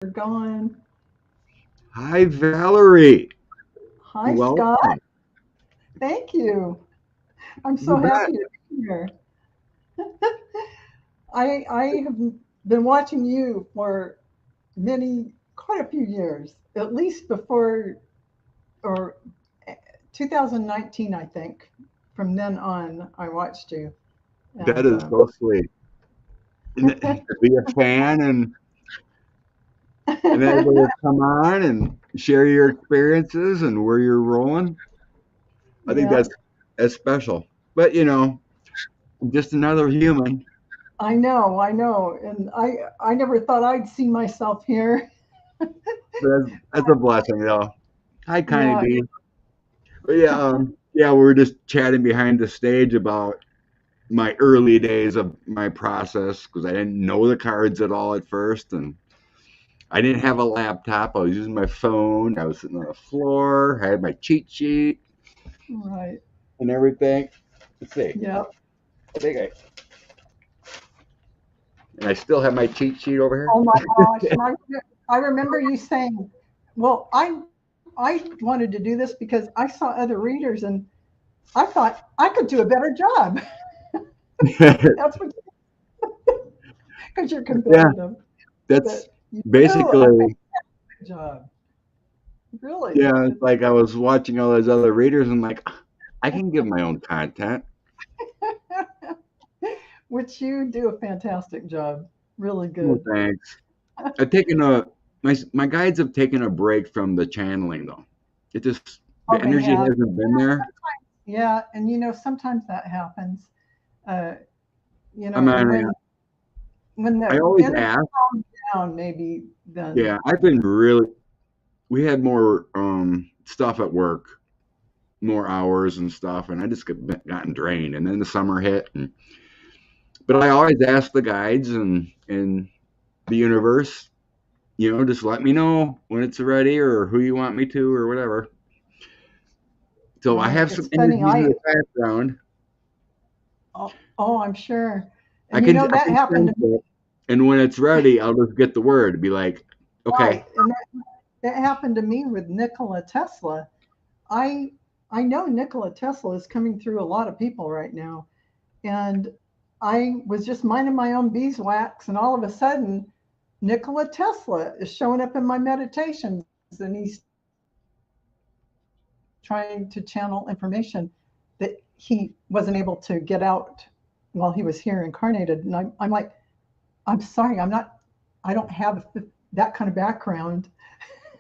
You're going. Hi, Valerie. Hi, Scott. Welcome. Thank you. I'm You so bet. happy to be here. I have been watching you for quite a few years, at least before or 2019, I think. From then on, I watched you, That and is so sweet. To be a fan and then able to come on and share your experiences and where you're rolling. I think yeah, that's special. But I'm just another human. I know, and I never thought I'd see myself here. That's a blessing, though. Hi, Connie Yeah, B. But yeah, we were just chatting behind the stage about my early days of my process because I didn't know the cards at all at first, and I didn't have a laptop. I was using my phone. I was sitting on the floor. I had my cheat sheet right. and everything. Let's see. Yeah. I think I and I still have my cheat sheet over Oh my gosh. here. And I remember you saying, well, I wanted to do this because I saw other readers and I thought I could do a better job. That's what, because you're Yeah, competitive, that's but you do a basically fantastic job. Really. yeah. It's It's, like I was watching all those other readers and like I can give my own content. which you do a fantastic job. Really Well, good. thanks. I've taken a my guides have taken a break from the channeling though. It just the Oh, they energy have. hasn't been there. Yeah. And sometimes that happens. Uh, I'm and on. when I the always energy ask. calms down, maybe then, Yeah, I've been really. We had more stuff at work, more hours and stuff, and I just gotten drained. And then the summer hit, but I always ask the guides and the universe, just let me know when it's ready or who you want me to or whatever. So I right. have some It's funny. energy in the background. Oh, I'm sure. I And can I that can happened sense to me, it, and when it's ready, I'll just get the word. Be like, okay. right. And that happened to me with Nikola Tesla. I I know Nikola Tesla is coming through a lot of people right now. And I was just minding my own beeswax, and all of a sudden, Nikola Tesla is showing up in my meditations, and he's trying to channel information that he wasn't able to get out while he was here incarnated. And I'm like, I'm sorry, I don't have that kind of background,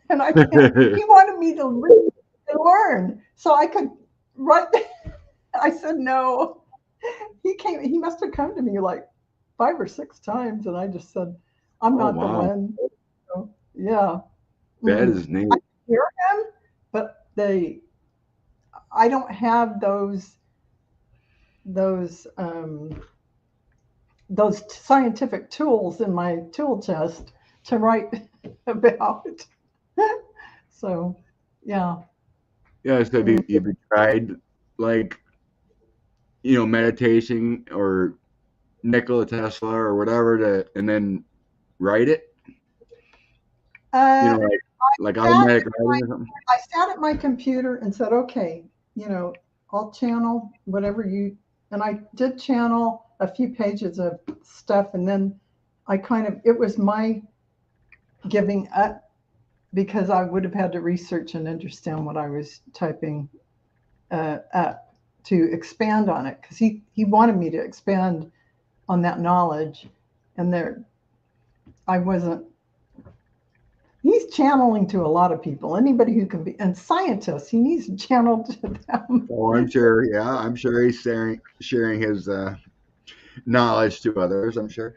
and I can't. He wanted me to read and learn so I could write. I said no. He came. He must have come to me like 5 or 6 times, and I just said, "I'm Oh not the wow, one." So, yeah, that mm. is neat. Hear him, but I don't have those um, those scientific tools in my tool chest to write about. So, yeah. Yeah. So Mm. have you tried like meditation or Nikola Tesla or whatever and then write it? Uh, Like sat automatic writing or something. I sat at my computer and said, okay, I'll channel whatever you, and I did channel a few pages of stuff. And then it was my giving up because I would have had to research and understand what I was typing up to expand on it. Because he wanted me to expand on that knowledge. And I wasn't, he's channeling to a lot of people. Anybody who can be, and scientists, he needs to channel to them. Oh, I'm sure. Yeah, I'm sure he's sharing his knowledge to others. I'm sure.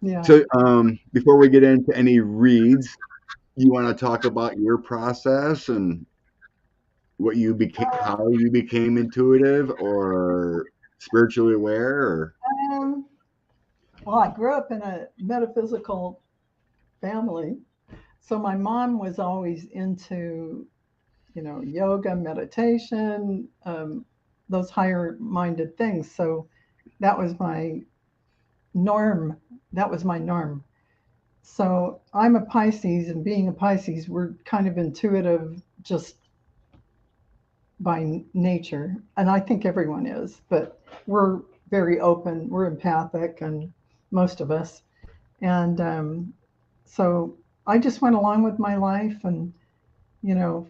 Yeah. So, before we get into any reads, you want to talk about your process and what you became, how you became intuitive or spiritually aware, or Um, well, I grew up in a metaphysical family. So my mom was always into, yoga, meditation, those higher minded things. So that was my norm. That was my norm. So I'm a Pisces, and being a Pisces, we're kind of intuitive just by nature. And I think everyone is, but we're very open, we're empathic, and most of us. And so I just went along with my life and,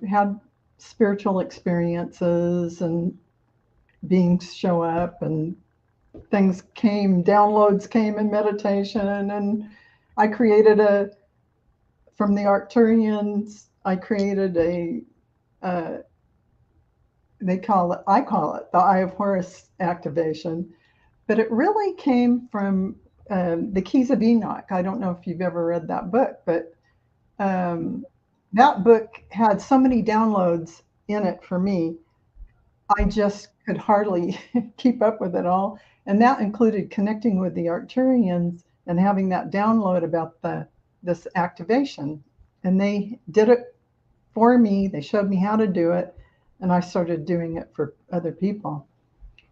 had spiritual experiences and beings show up and things came, downloads came in meditation. And I created from the Arcturians, I created uh, I call it the Eye of Horus activation, but it really came from the Keys of Enoch. I don't know if you've ever read that book, but um, that book had so many downloads in it for me. I just could hardly keep up with it all. And that included connecting with the Arcturians and having that download about this activation. And they did it for me. They showed me how to do it, and I started doing it for other people.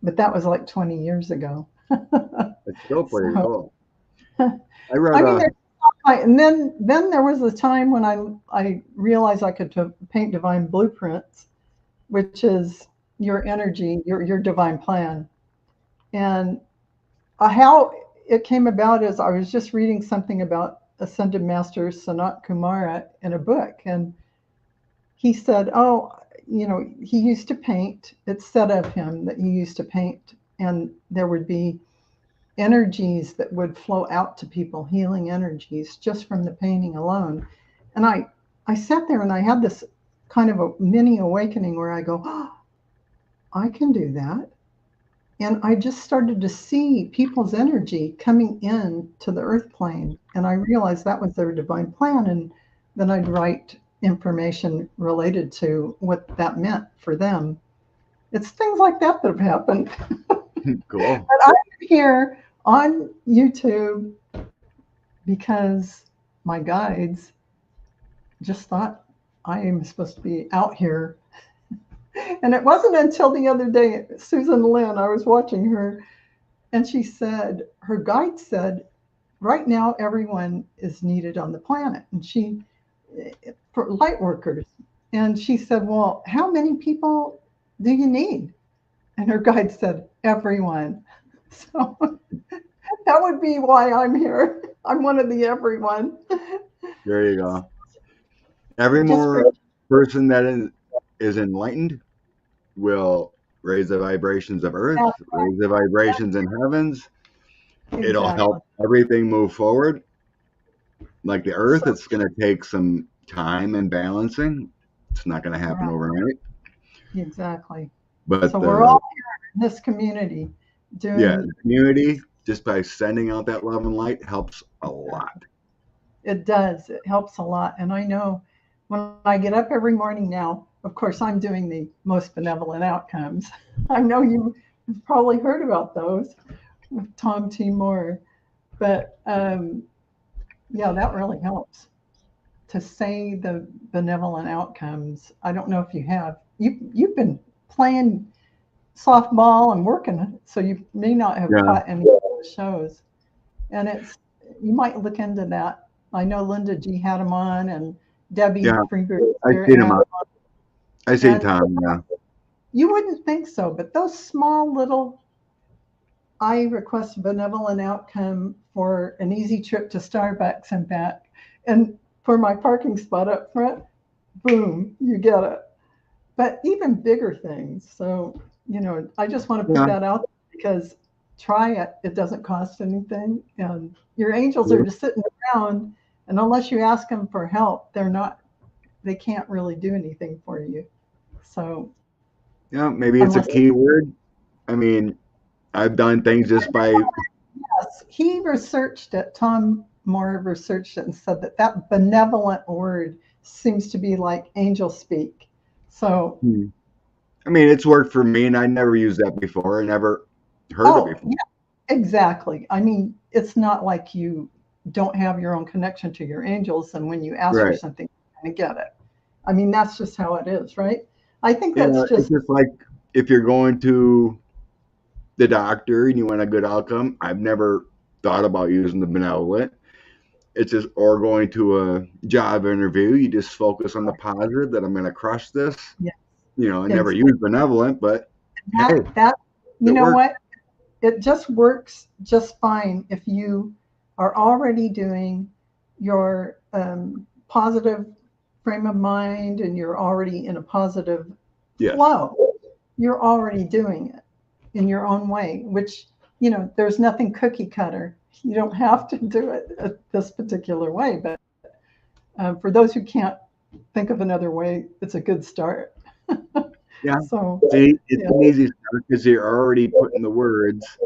But that was like 20 years ago. It's still pretty So, cool. I read I mean, and then there was a time when I realized I could paint divine blueprints, which is your energy, your divine plan. And how it came about is I was just reading something about Ascended Master Sanat Kumara in a book, and he said, "Oh, he used to paint. It's said of him that he used to paint, and there would be energies that would flow out to people, healing energies, just from the painting alone." And I sat there and I had this kind of a mini awakening where I go, "Oh, I can do that." And I just started to see people's energy coming in to the earth plane. And I realized that was their divine plan. And then I'd write information related to what that meant for them. It's things like that that have happened. cool. But I'm here on YouTube because my guides just thought I am supposed to be out here. And it wasn't until the other day, Susan Lynn, I was watching her, and she said, her guide said, right now everyone is needed on the planet. And for light workers. And she said, well, how many people do you need? And her guide said, everyone. So that would be why I'm here. I'm one of the everyone. There you go. Every Just for more person that is enlightened will raise the vibrations of earth, raise the vibrations in heavens. It'll exactly. help everything move forward. Like the earth, it's going to take some time and balancing. It's not going to happen overnight. Exactly. But So we're all here in this community doing. Yeah, the community, just by sending out that love and light, helps a lot. It does. It helps a lot. And I know when I get up every morning now, of course, I'm doing the most benevolent outcomes. I know you've probably heard about those with Tom T. Moore. But yeah, that really helps to say the benevolent outcomes. I don't know if you have. You've been playing softball and working, so you may not have caught any of the shows. And you might look into that. I know Linda G had them on, and Debbie Freeberg. I've seen them on. I see Tom. Yeah. You wouldn't think so, but those small little, I request a benevolent outcome for an easy trip to Starbucks and back, and for my parking spot up front, boom, you get it. But even bigger things. So, I just want to put that out because try it. It doesn't cost anything. And your angels are just sitting around, and unless you ask them for help, they can't really do anything for you. So, yeah, maybe it's a keyword. I mean, I've done things just by. Yes, he researched it. Tom Moore researched it and said that benevolent word seems to be like angel speak. So, I mean, it's worked for me, and I never used that before. I never heard it before. Yeah, exactly. I mean, it's not like you don't have your own connection to your angels, and when you ask for something, you're going to get it. I mean, that's just how it is, right? I think that's it's just like if you're going to the doctor and you want a good outcome. I've never thought about using the benevolent. it's just, or going to a job interview, you just focus on the positive that I'm going to crush this. Yeah. I never use benevolent, but hey, That you it know works. what? It just works just fine if you are already doing your positive frame of mind and you're already in a positive Yes. flow. You're already doing it in your own way, which, there's nothing cookie cutter. You don't have to do it this particular way, but for those who can't think of another way, it's a good start. Yeah. So, See, it's yeah, an easy start because you're already putting the words,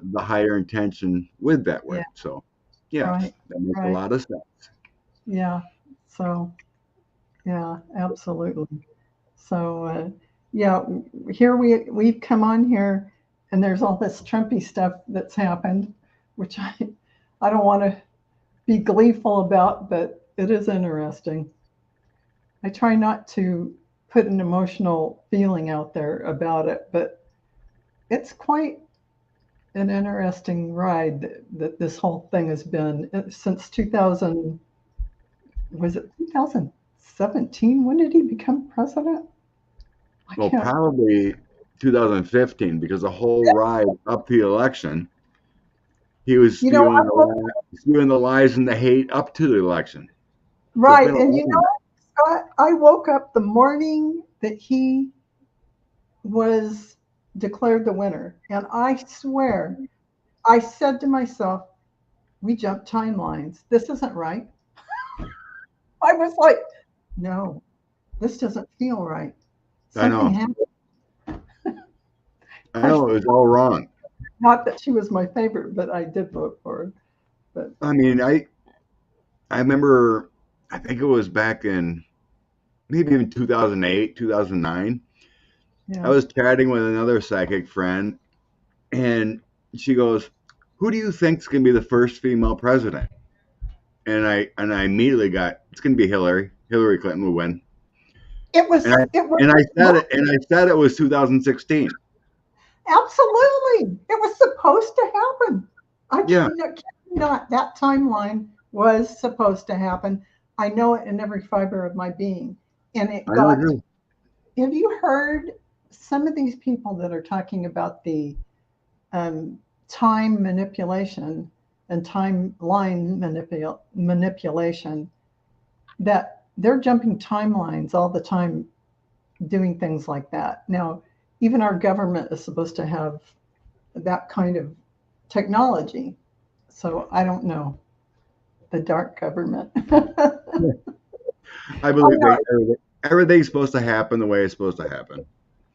the higher intention with that yeah, word. So, yes, right, that makes a right, lot of sense. yeah. So, yeah, absolutely. So, yeah, here we've come on here, and there's all this Trumpy stuff that's happened, which I don't want to be gleeful about, but it is interesting. I try not to put an emotional feeling out there about it, but it's quite an interesting ride that this whole thing has been since 2000. Was it 2017? When did he become president? I Well, can't. probably 2015 because the whole ride up to the election, he was You know, spewing the lies and the hate up to the election. So it's been right. a And long. Scott, I woke up the morning that he was declared the winner. And I swear, I said to myself, we jumped timelines. This isn't right. I was like, no, this doesn't feel right. I Something know. happened. Of I course, know it was all wrong. not that she was my favorite, but I did vote for her. But I mean, I remember, I think it was back in maybe even 2008, 2009. I yeah, was chatting with another psychic friend, and she goes, "Who do you think's going to be the first female president?" And I immediately got, "It's going to be Hillary. Hillary Clinton will win." it And was. I It was and I said it, and I said it was 2016. absolutely. It was supposed to happen. I Yeah, cannot. That timeline was supposed to happen. I know it in every fiber of my being, and it I know got. too. Have you heard some of these people that are talking about the um, time manipulation and timeline manipulation? That they're jumping timelines all the time, doing things like that. Now, even our government is supposed to have that kind of technology. So I don't know. The dark government. I I'm believe not, everything's supposed to happen the way it's supposed to happen.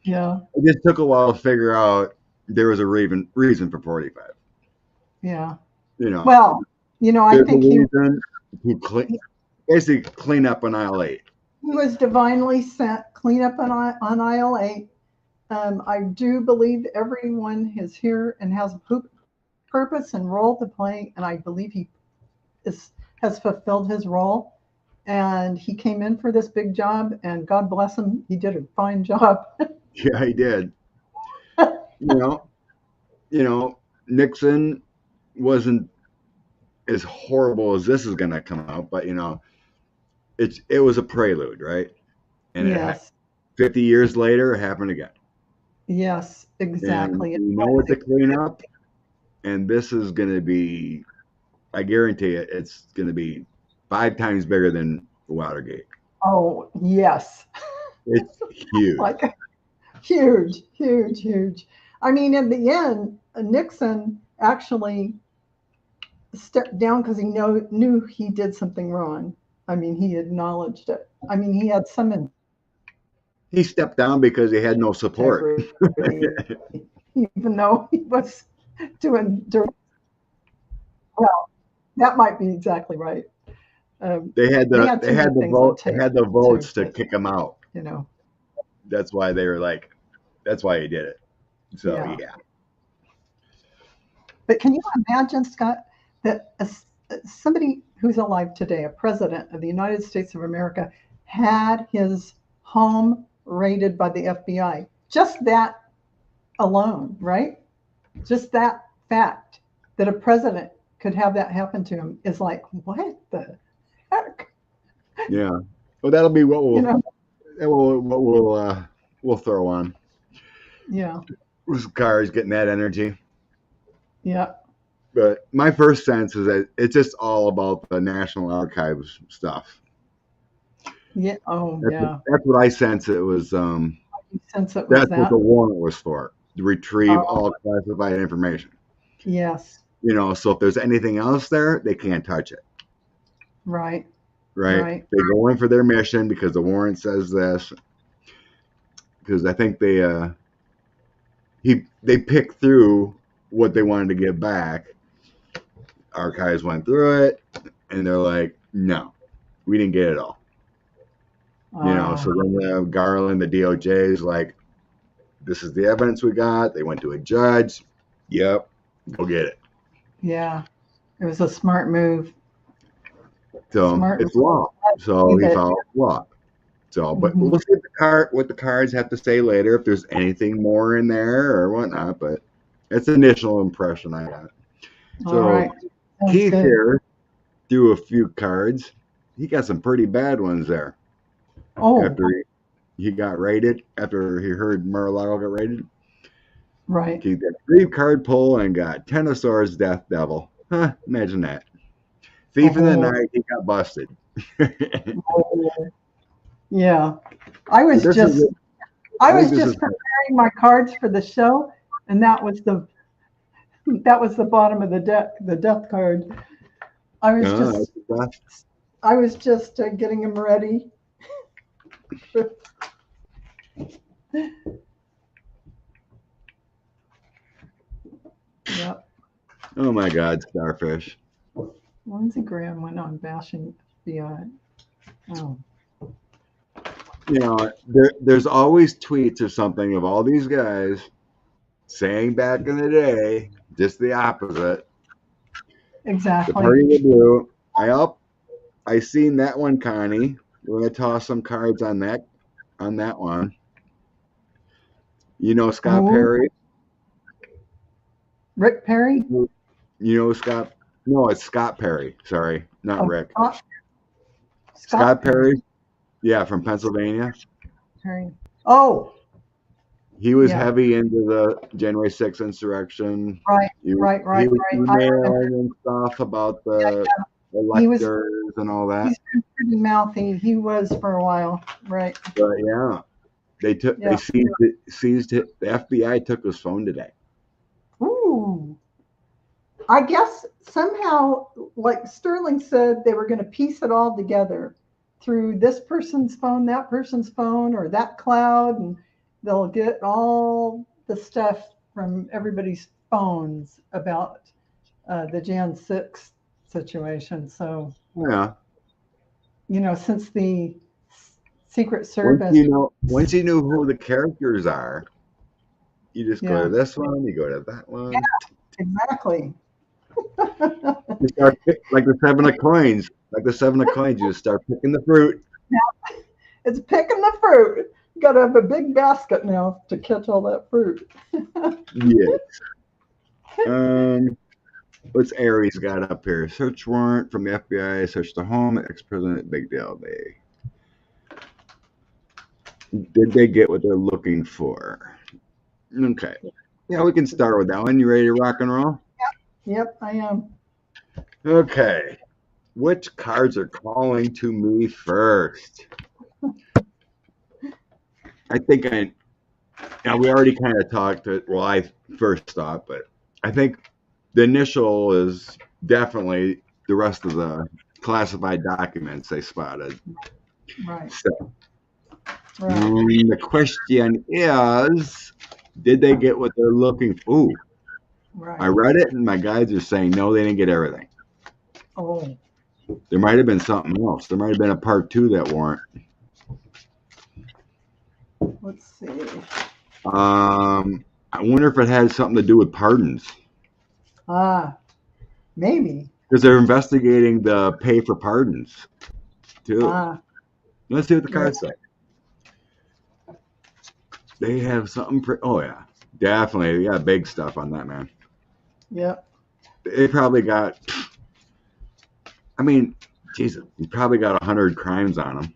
yeah, It just took a while to figure out there was a reason for 45. yeah. You know, Well, I there's a think he reason to basically clean up, annihilate. he was divinely sent, clean up on aisle 8. I do believe everyone is here and has a purpose and role to play, and I believe he is, has fulfilled his role. And he came in for this big job, and God bless him, he did a fine job. Yeah, he did. You know, you know, Nixon wasn't as horrible as this is going to come out, but it was a prelude, right? And Yes, 50 years later, it happened again. yes, And exactly. we know what to clean up, and this is going to be, I guarantee it, it's going to be 5 times bigger than Watergate. Oh, yes. It's huge. Like huge, huge, huge. I mean, in the end, Nixon actually stepped down because he knew he did something wrong. I mean, he acknowledged it. I mean, he had some He stepped down because he had no support. integrity, even though he was doing well. That might be exactly right. They had He the had they too many had the things on vote they tape had the too, votes to but kick him out. you know, That's why they were like, that's why he did it. So yeah. yeah. But can you imagine, Scott, that somebody who's alive today, a president of the United States of America, had his home raided by the FBI? Just that alone, right? Just that fact that a president could have that happen to him is like, what the heck? Yeah. Well, that'll be what You know? we'll throw on. Yeah. With cars getting that energy. Yeah. But my first sense is that it's just all about the National Archives stuff. Yeah. Oh, yeah. That's what I sense it was. Since it was That's what that. the warrant was for, to retrieve Oh, all classified information. yes. So if there's anything else there, they can't touch it. Right. Right? Right. They go in for their mission because the warrant says this. Because I think they picked through what they wanted to give back. Archives went through it, and they're like, no, we didn't get it all. So then the Garland, the DOJ is like, this is the evidence we got. They went to a judge. Yep, go get it. Yeah. It was a smart move. So Smart it's law. So he move. followed law. So, but Mhm. we'll see what the cards have to say later, if there's anything more in there or whatnot. But it's the initial impression I got. All So right. Sounds Keith good. here threw a few cards. He got some pretty bad ones there. Oh, After he got raided, after he heard Mar-a-Lago got raided. right. Keith got 3-card pull and got Ten of Swords, Death Devil. Huh, imagine that. Thief in the Oh, Night, he got busted. oh. Yeah. I was This just is I I was think this just is preparing my cards for the show, and that was the bottom of the deck, the death card. I was that's just the best. getting them ready. Yep. Oh my God, Starfish. Lindsey Graham went on bashing FBI. Oh, There's always tweets or something of all these guys saying back in the day just the opposite. The exactly. party of blue. I seen that one, Connie. We're gonna toss some cards on that one. Scott Oh, Perry. Rick Perry. Scott. No, it's Scott Perry. Sorry, not Oh, Rick. Scott Perry. Yeah, from Pennsylvania. Perry. Oh, He was yeah. heavy into the January 6th insurrection. Right. He Right. was I remember. emailing and stuff about the He was. electors and all that. He's been pretty mouthy. He was for a while. Right. But yeah, they Yeah. seized it. The FBI took his phone today. Ooh. I guess somehow, like Sterling said, they were going to piece it all together through this person's phone, that person's phone, or that cloud, and they'll get all the stuff from everybody's phones about the Jan 6 situation. So, Yeah. Since the Secret Service. Once you know who the characters are, you just go Yeah. to this one, you go to that one. Yeah, exactly. You start like the 7 of coins. Like the 7 of coins, you just start picking the fruit. It's picking the fruit. You got to have a big basket now to catch all that fruit. Yes. What's Aries got up here? Search warrant from the FBI. Search the home. Ex-president. Big deal. Did they get what they're looking for? Okay. Yeah, we can start with that one. You ready to rock and roll? Yep, I am. Okay. Which cards are calling to me first? I think we already kind of talked. Well, I first thought, but I think the initial is definitely the rest of the classified documents they spotted. Right. So, Right. the question is, did they get what they're looking for? Ooh, Right. I read it, and my guides are saying no, they didn't get everything. Oh. There might have been something else. There might have been a part 2 that warrant. Let's see. I wonder if it had something to do with pardons. Maybe. Because they're investigating the pay for pardons, too. Let's see what the cards say. They have something oh, yeah. Definitely. Yeah, big stuff on that, man. Yep. They probably got. I mean, Jesus, he probably got 100 crimes on him,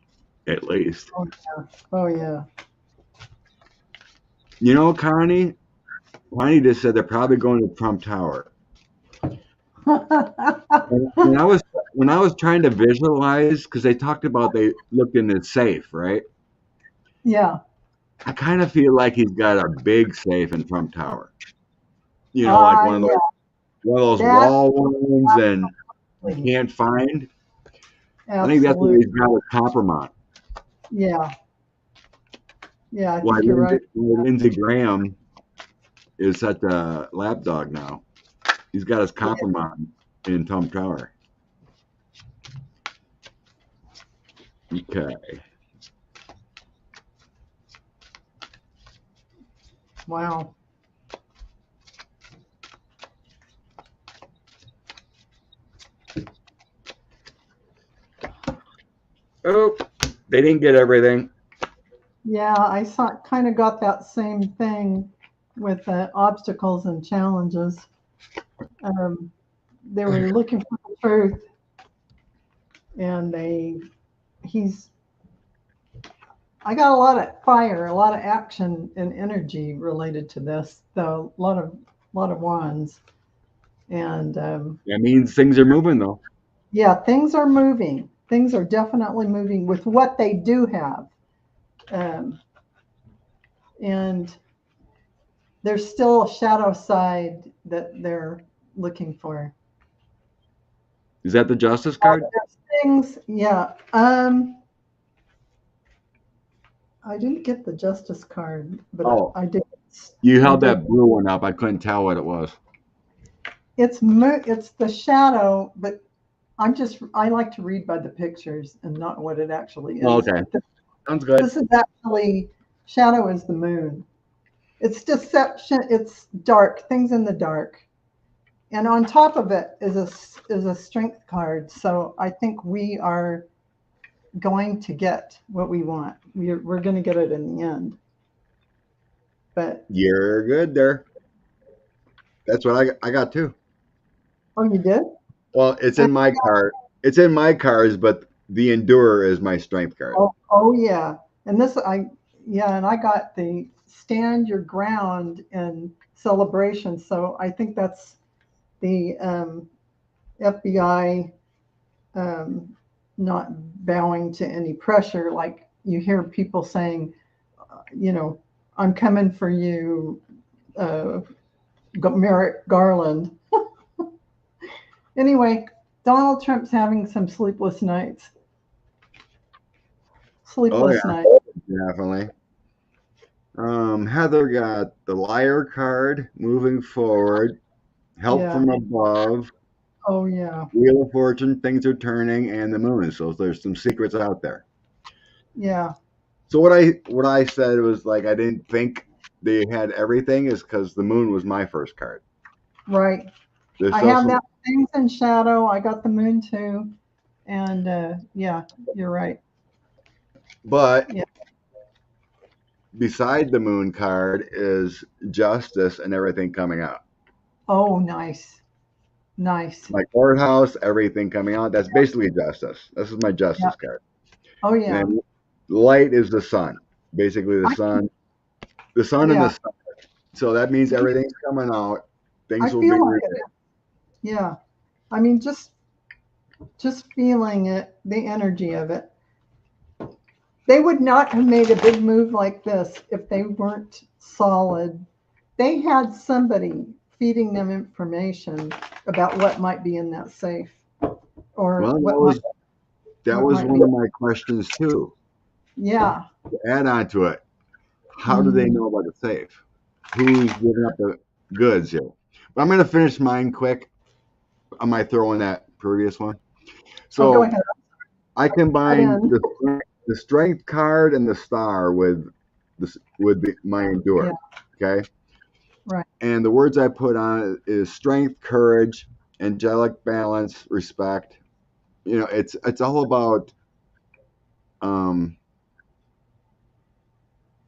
at least. Oh yeah. Oh yeah. You know, Connie just said they're probably going to Trump Tower. And when I was trying to visualize, because they talked about they looked in his safe, right? Yeah. I kind of feel like he's got a big safe in Trump Tower. You know, like Yeah. one of those That wall ones, and you absolutely. can't find. I think that's what Absolutely. he's got with Compromise. Yeah. Yeah, I Why think you're right. Lindsey Graham is such a lapdog now. He's got his Compromise in Trump Tower. Okay. Wow. Oh, they didn't get everything. Yeah, I saw kind of got that same thing with obstacles and challenges. Um, they were looking for the truth, and he's. I got a lot of fire, a lot of action and energy related to this, though a lot of wands, and That means things are moving, though. yeah, things are moving. Things are definitely moving with what they do have, um, and there's still a shadow side that they're looking for. Is that the Justice card? There's things, yeah. I didn't get the justice card, but Oh, I did. you I held did. that blue one up. I couldn't tell what it was. It's the shadow, but I like to read by the pictures and not what it actually Oh, is. okay. But Sounds good. this is actually shadow is the moon. It's deception. It's dark things in the dark, and on top of it is a strength card. So I think we are going to get what we want. We're going to get it in the end. But You're good there. That's what I got too. oh, you did? Well, it's in my card. It's in my cards, but the Endurer is my strength card. Oh yeah. And this I yeah, and I got the stand your ground in celebration. So I think that's the FBI um, not bowing to any pressure. Like you hear people saying, I'm coming for you, uh, Merrick Garland. Anyway, Donald Trump's having some sleepless nights. Oh Sleepless yeah, nights. definitely. Heather got the Liar card, moving forward, help Yeah. from above, Oh yeah. Wheel of Fortune, things are turning, and the moon. So there's some secrets out there. Yeah. So what I said was like I didn't think they had everything is because the moon was my first card. Right. There's I still have some, that things in shadow. I got the moon too. And yeah, you're right. but Yeah. beside the moon card is justice and everything coming out. Oh, nice. Nice. My courthouse, everything coming out. That's basically justice. This is my Yeah. justice card. Oh And yeah. then light is the sun. Basically I the sun and the yeah. sun. So that means everything's coming out. I Things will be feel like revealed. it. Yeah. I mean just feeling it, the energy of it. They would not have made a big move like this if they weren't solid. They had somebody feeding them information about what might be in that safe or Well, that what was might one be. of my questions too. Yeah. To add on to it, how do they Mm. know about the safe? Who's giving up the goods here? But I'm going to finish mine quick. I might throw in that previous one. Oh, go So ahead. I Cut combined in. the strength card and the star my Yeah. endure. Okay, Right. and the words I put on it is strength, courage, angelic balance, respect. It's all about um,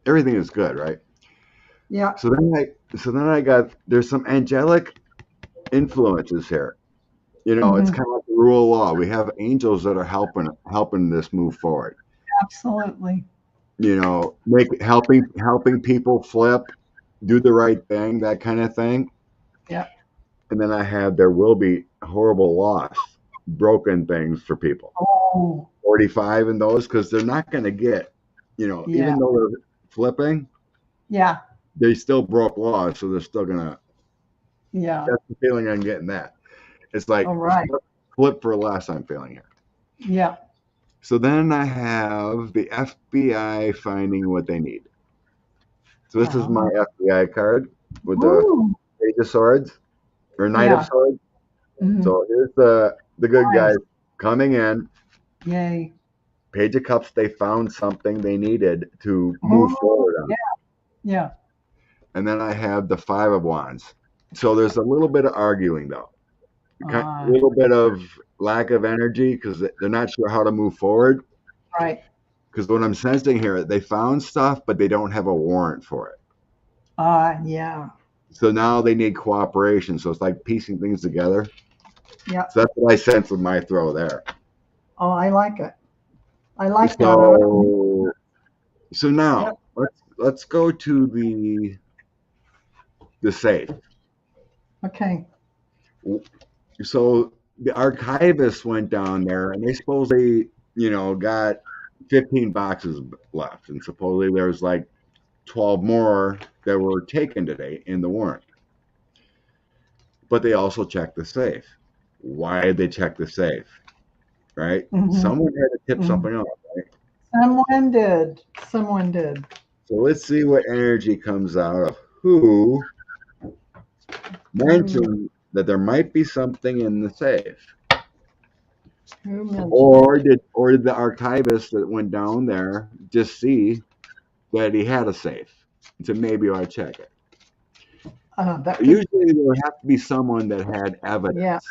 everything is good, right? Yeah. So then I got there's some angelic influences here. You know, it's kind of like the rule of law. We have angels that are helping this move forward. Absolutely. You know, helping people flip, do the right thing, that kind of thing. Yeah. And then I have there will be horrible loss, broken things for people. Oh, 45 in those because they're not going to get, you know, yeah. even though they're flipping, Yeah. they still broke laws, so they're still gonna. Yeah. That's the feeling I'm getting. That it's like All right. flip for less. I'm feeling here. Yeah. So then I have the FBI finding what they need. So this is my FBI card with the Ooh. Page of Swords or Knight of Yeah. Swords. Mhm. So here's the good Nice. guys coming in. Yay. Page of Cups. They found something they needed to move forward on. Yeah. Yeah. And then I have the Five of Wands. So there's a little bit of arguing though. A little bit of lack of energy because they're not sure how to move forward. Right. Because what I'm sensing here, they found stuff, but they don't have a warrant for it. Yeah. So now they need cooperation. So it's like piecing things together. Yeah. So that's what I sense with my throw there. Oh, I like it. I like that. So now Yep. let's go to the safe. Okay. So the archivist went down there, and they supposedly, you know, got 15 boxes left, and supposedly there's like 12 more that were taken today in the warrant. But they also checked the safe. Why did they check the safe? Right? Someone had to tip something off, right? Someone did. Someone did. So let's see what energy comes out of who mentioned that there might be something in the safe. Who mentioned Or did the archivist that went down there just see that he had a safe? So maybe I check it. Usually there would have to be someone that had evidence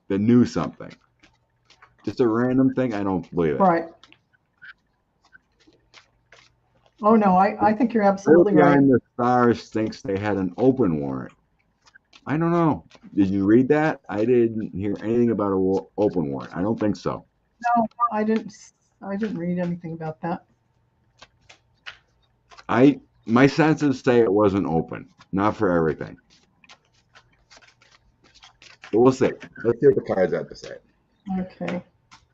that knew something. Just a random thing, I don't believe it. Right. Oh no, I think you're absolutely right. The Stars thinks they had an open warrant. I don't know. Did you read that? I didn't hear anything about an open warrant. I don't think so. No, I didn't read anything about that. My senses say it wasn't open, not for everything. But we'll see. Let's see what the cards have to say. Okay.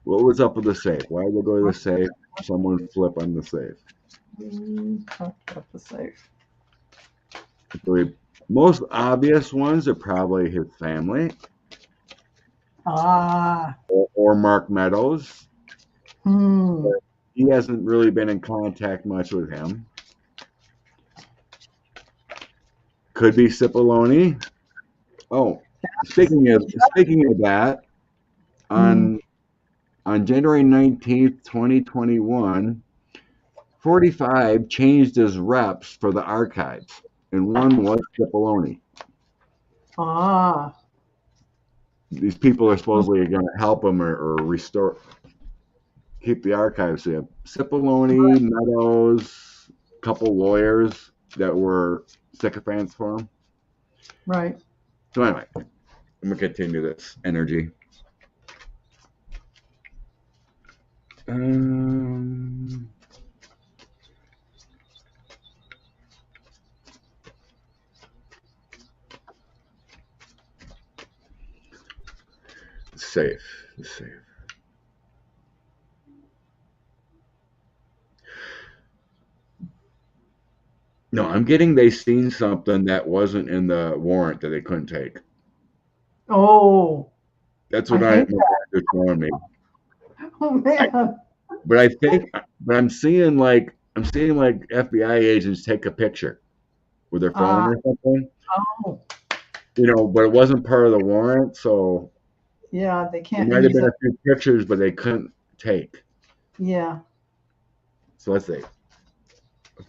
What was up with the safe? Why did they go to the safe? Someone flip on the safe. Talked about the safe. The most obvious ones are probably his family. Or Mark Meadows. He hasn't really been in contact much with him. Could be Cipollone. Oh, speaking of that, on January 19th, 2021, 45 changed his reps for the archives, and one was Cipollone. These people are supposedly going to help him or restore, keep the archives. So you have Cipollone, Meadows, a couple lawyers that were sycophants for him. Right. So anyway, I'm going to continue this energy. Safe. No, I'm getting they seen something that wasn't in the warrant that they couldn't take. Oh. That's what they're showing me. Oh man. But I'm seeing like FBI agents take a picture with their phone or something. Oh. You know, but it wasn't part of the warrant, so yeah, they can't. There might have been a few pictures, but they couldn't take. Yeah. So let's see.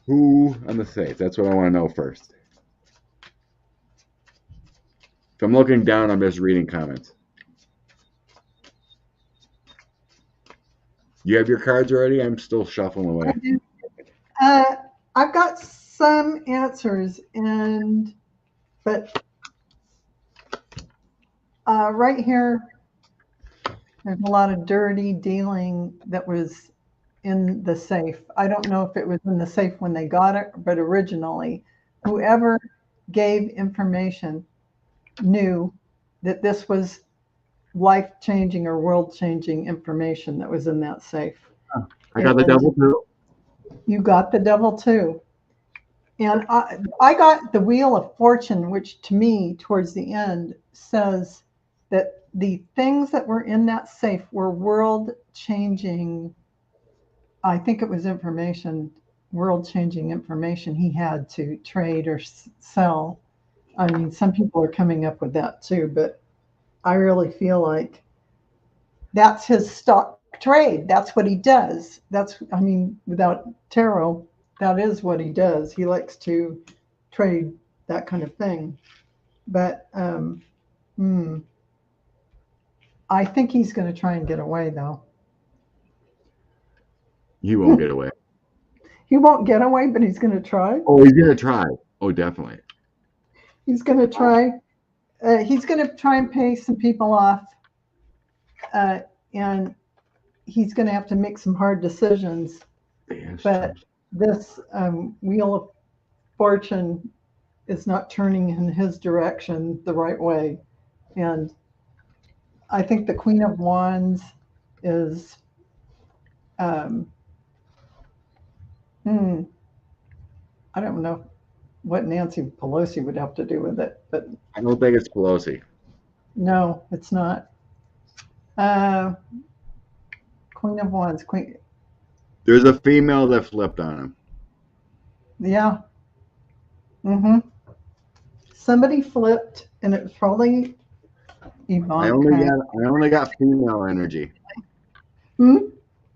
Who on the safe? That's what I want to know first. If I'm looking down, I'm just reading comments. You have your cards already? I'm still shuffling away. I do. I've got some answers, but Right here, there's a lot of dirty dealing that was in the safe. I don't know if it was in the safe when they got it, but originally, whoever gave information knew that this was life changing or world changing information that was in that safe. I got the And devil too. you got the devil too. And I got the Wheel of Fortune, which to me, towards the end, says that the things that were in that safe were world changing. I think it was information, world changing information he had to trade or sell. I mean, some people are coming up with that too, but I really feel like that's his stock trade. That's what he does. I mean, without tarot, that is what he does. He likes to trade that kind of thing. But I think he's going to try and get away, though. He won't get away. He won't get away, but he's going to try. Oh, he's gonna try. Oh, definitely. He's going to try. He's going to try and pay some people off, and he's going to have to make some hard decisions. Yes. But this Wheel of Fortune is not turning in his direction the right way. And I think the Queen of Wands is, I don't know what Nancy Pelosi would have to do with it, but I don't think it's Pelosi. no, it's not. Queen of Wands, There's a female that flipped on him. yeah. Somebody flipped, and it was probably Ivanka. I only got female energy.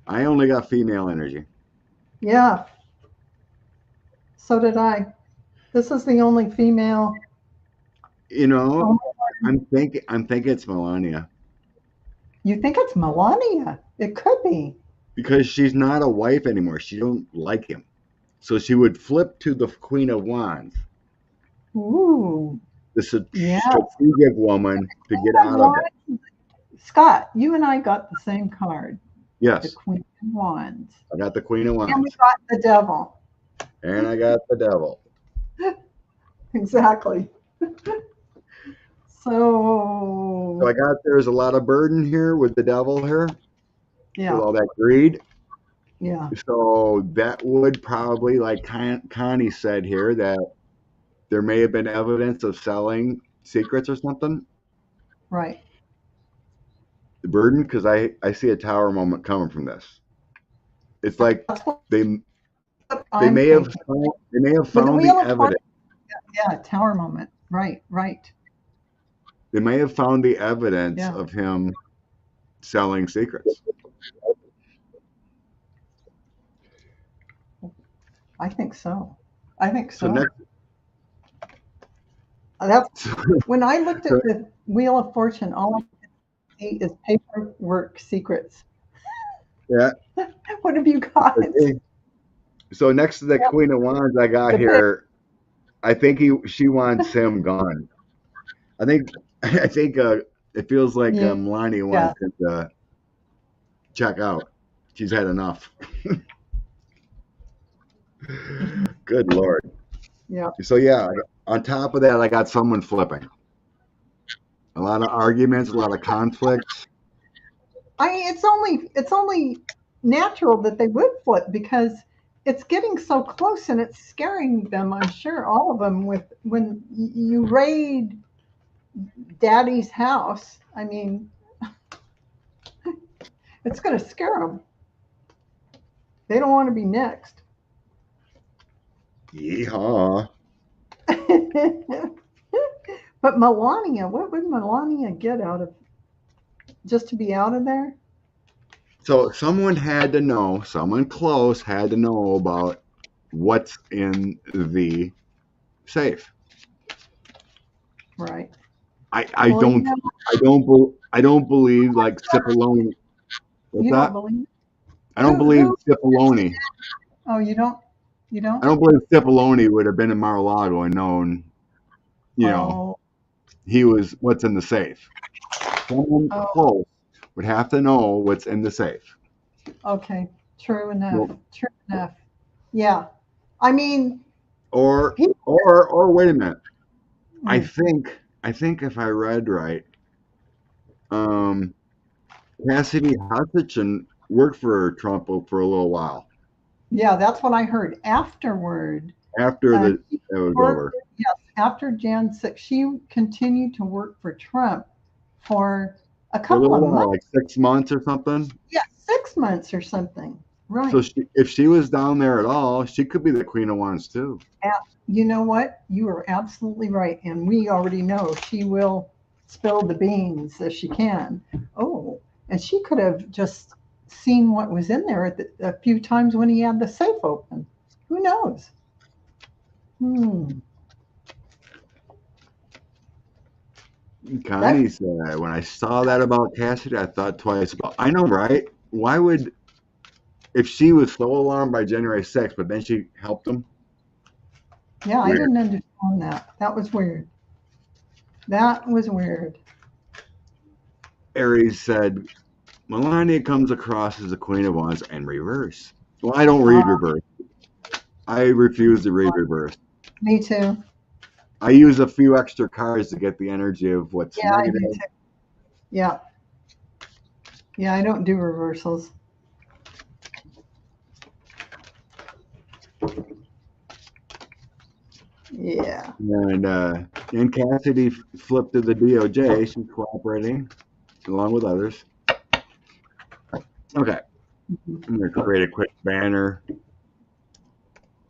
I only got female energy. Yeah. So did I. This is the only female. You know, I'm thinking it's Melania. You think it's Melania? It could be. Because she's not a wife anymore. She don't like him. So she would flip to the Queen of Wands. Ooh. The strategic woman to get out of it. Scott, you and I got the same card. Yes. The Queen of Wands. I got the Queen of Wands. And we got the Devil. And I got the Devil. Exactly. So I got there's a lot of burden here with the Devil here. Yeah. With all that greed. Yeah. So that would probably, like Connie said here, that there may have been evidence of selling secrets or something. Right. The burden, because I see a tower moment coming from this. It's like they may have found the evidence. Yeah, tower moment. Right. They may have found the evidence of him selling secrets. I think so. That's when I looked at the Wheel of Fortune, all I could see is paperwork secrets. Yeah. What have you got? Okay. So next to the Queen of Wands I got here, I think she wants him gone. I think it feels like Melania wants him to check out. She's had enough. Good Lord. Yeah. So on top of that, I got someone flipping. A lot of arguments, a lot of conflicts. It's only natural that they would flip because it's getting so close and it's scaring them. I'm sure all of them when you raid Daddy's house. I mean, it's going to scare them. They don't want to be next. Yeehaw. But Melania, what would Melania get out of just to be out of there? So someone close had to know about what's in the safe. Right. I don't believe like Cipollone. You don't believe? I don't believe Cipollone. Oh, you don't? I don't believe Cipollone would have been in Mar-a-Lago and known, you know. he was what's in the safe. Someone Oh, close would have to know what's in the safe. okay. True enough. Well, True enough. Yeah. I mean, or he, wait a minute. I mm, think if I read right, um, Cassidy Hutchinson worked for Trump for a little while yeah, that's what I heard. Afterward, after she it was worked, over. yes, after Jan 6, she continued to work for Trump for a For a couple little of while, months. like 6 months or something. Yeah, 6 months or something. So Right. if she was down there at all, she could be the Queen of Wands too. You know what? You are absolutely right. And we already know she will spill the beans as she can. Oh, and she could have just seen what was in there a few times when he had the safe open. Who knows? Hmm. Connie That, said, when I saw that about Cassidy, I thought twice about. I know, right? Why would if she was so alarmed by January 6th, but then she helped him? yeah, I Weird. didn't understand that. That was weird. That was weird. Aries said Melania comes across as the Queen of Wands and reverse. Well, I don't Uh, read reverse. I refuse to read reverse. Me too. I use a few extra cards to get the energy of what's Yeah, I do negative. too. Yeah. Yeah, I don't do reversals. Yeah. And Cassidy flipped to the DOJ. She's cooperating along with others. Okay, Mhm. I'm going to create a quick banner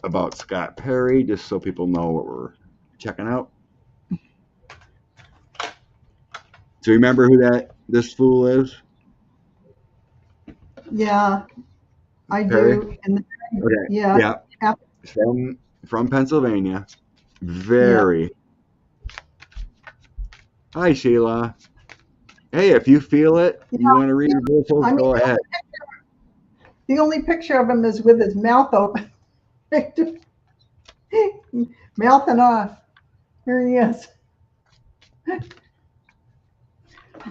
about Scott Perry just so people know what we're checking out. So remember who this fool is? Yeah, I Perry? do. And Okay. yeah, Yeah. ap- From Pennsylvania. yeah. Very. Hi, Sheila. Hey, if you feel it, Yeah, you want to read reversals, I mean, go ahead. the only picture of him is with his mouth open, mouthing off. Here he is.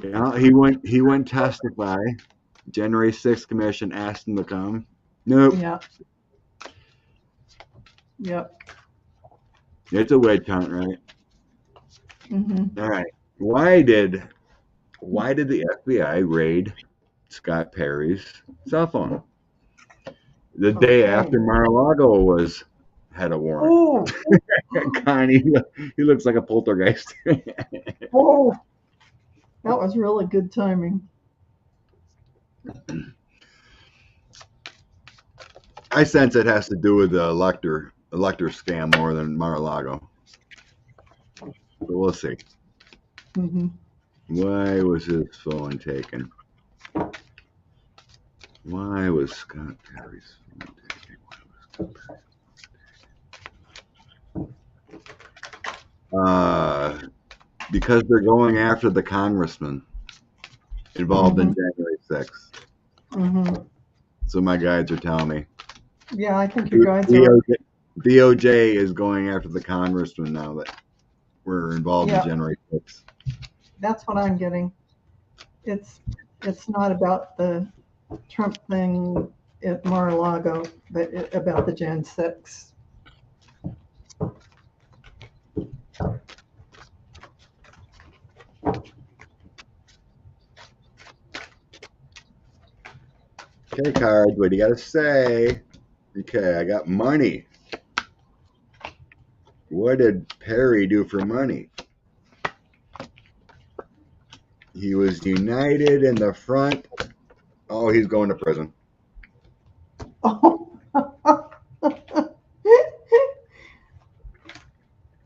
Yeah, he went testify. January 6th commission asked him to come. Nope. Yeah, yep. It's a witch hunt, right? Hmm. All right. Why did the FBI raid Scott Perry's cell phone the day Okay. after Mar-a-Lago had a warrant? Oh, Connie, he looks like a poltergeist. oh, that was really good timing. I sense it has to do with the elector scam more than Mar-a-Lago. But we'll see. Hmm. Why was his phone taken? Why was Scott Perry's phone taken? Because they're going after the congressman involved in Hmm. January 6th. Hmm. So my guides are telling me. Yeah, I think your guides are. DOJ is going after the congressman now that were involved in Yeah, January 6th. that's what I'm getting. It's it's not about the Trump thing at Mar-a-Lago, but about the Jan 6. Okay, cards, what do you got to say? Okay, I got money. What did Perry do for money? He was united in the front. Oh, he's going to prison. Oh.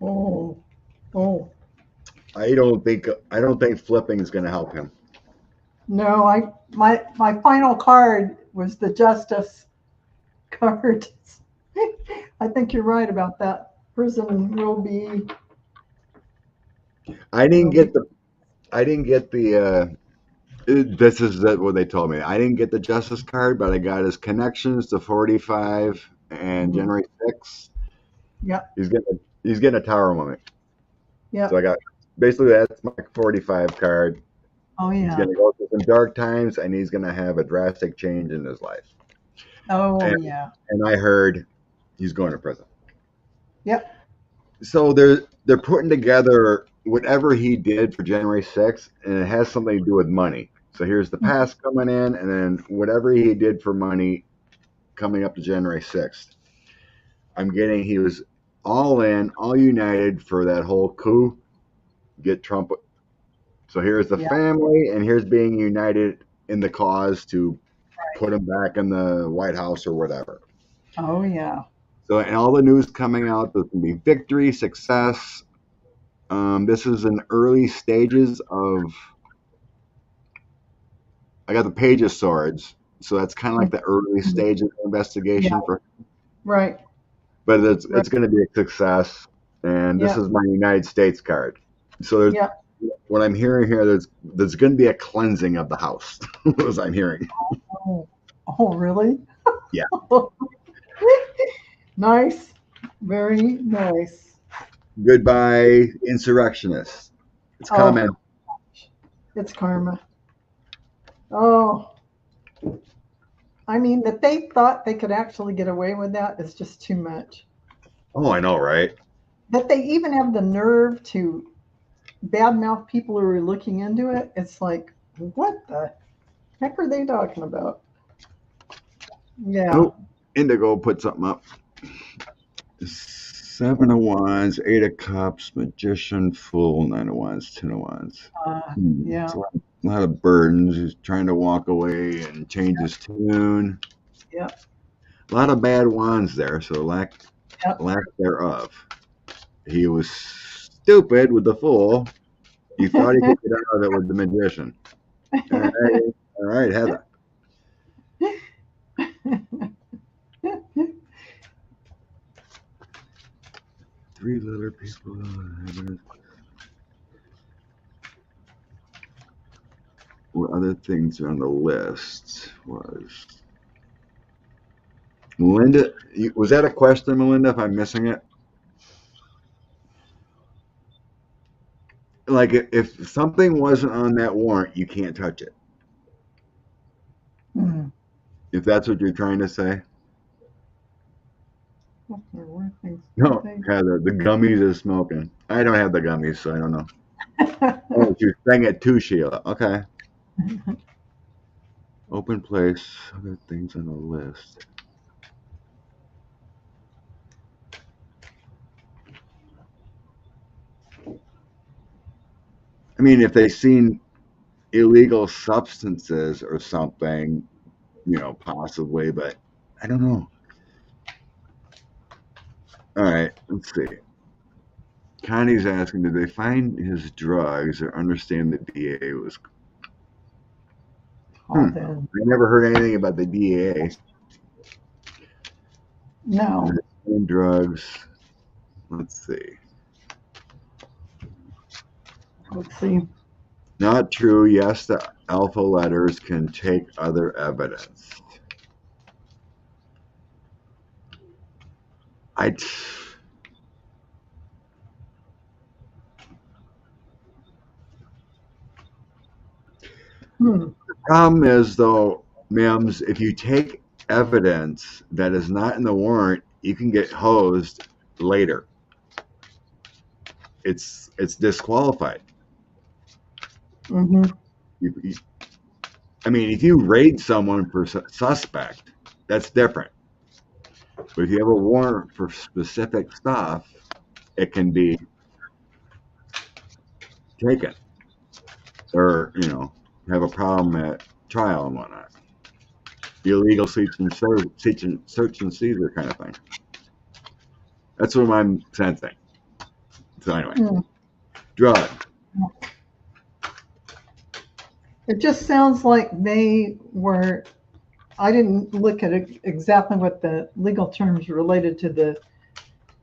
Oh, oh. I don't think flipping is going to help him. No, my final card was the Justice card. I think you're right about that. Prison will be I didn't will be. get the. I didn't get the. This is what they told me. I didn't get the justice card, but I got his connections to 45 and Mhm. January 6th. Yep, He's getting a tower moment. So yep. I got basically that's my 45 card. Oh He's yeah. going to go through some dark times, and he's going to have a drastic change in his life. Oh And yeah. and I heard he's going to prison. Yep. So they're putting together whatever he did for January 6th, and it has something to do with money. So here's the past coming in, and then whatever he did for money coming up to January 6th. I'm getting he was all in, all united for that whole coup, get Trump. So here's the Yeah. family, and here's being united in the cause to Right. put him back in the White House or whatever. Oh yeah. So, and all the news coming out, there's going to be victory, success. This is in early stages of. I got the Page of Swords, so that's kind of like the early stage of the investigation Yeah. for. Right. But it's Right. going to be a success, and this Yeah. is my United States card. So there's Yeah. what I'm hearing here. There's going to be a cleansing of the house, as I'm hearing. Oh, oh really? Yeah. Nice. Very nice. Goodbye, insurrectionists. It's coming. Oh, it's karma. Oh, I mean, that they thought they could actually get away with that is just too much. Oh, I know, right? That they even have the nerve to badmouth people who are looking into it, it's like, what the heck are they talking about? Yeah. Oh, Indigo put something up. 7 of Wands, 8 of Cups, Magician, Fool, 9 of Wands, 10 of Wands. Yeah. It's a lot of burdens. He's trying to walk away and change his tune. Yep. A lot of bad wands there, so lack Yep. thereof. He was stupid with the Fool. He thought he could get out of it with the Magician. All right, Heather. 3 little people. What other things are on the list was Melinda. Was that a question, Melinda? If I'm missing it, like if something wasn't on that warrant, you can't touch it. Mm. If that's what you're trying to say. No, Heather, the gummies is smoking. I don't have the gummies, so I don't know. Oh, you're saying it too, Sheila. Okay. Open place. Other things on the list. I mean, if they've seen illegal substances or something, possibly, but I don't know. All right, let's see. Connie's asking, did they find his drugs or understand the DA was? I never heard anything about the DA. No. Drugs. Let's see. Let's see. Not true. Yes, the alpha letters can take other evidence. The problem is, though, Mims, if you take evidence that is not in the warrant, you can get hosed later. It's disqualified. Mm-hmm. I mean, if you raid someone for suspect, that's different. But if you have a warrant for specific stuff, it can be taken, or have a problem at trial and whatnot. The illegal search and seizure kind of thing. That's what I'm sensing. So anyway, drug. It just sounds like they were. I didn't look at exactly what the legal terms related to the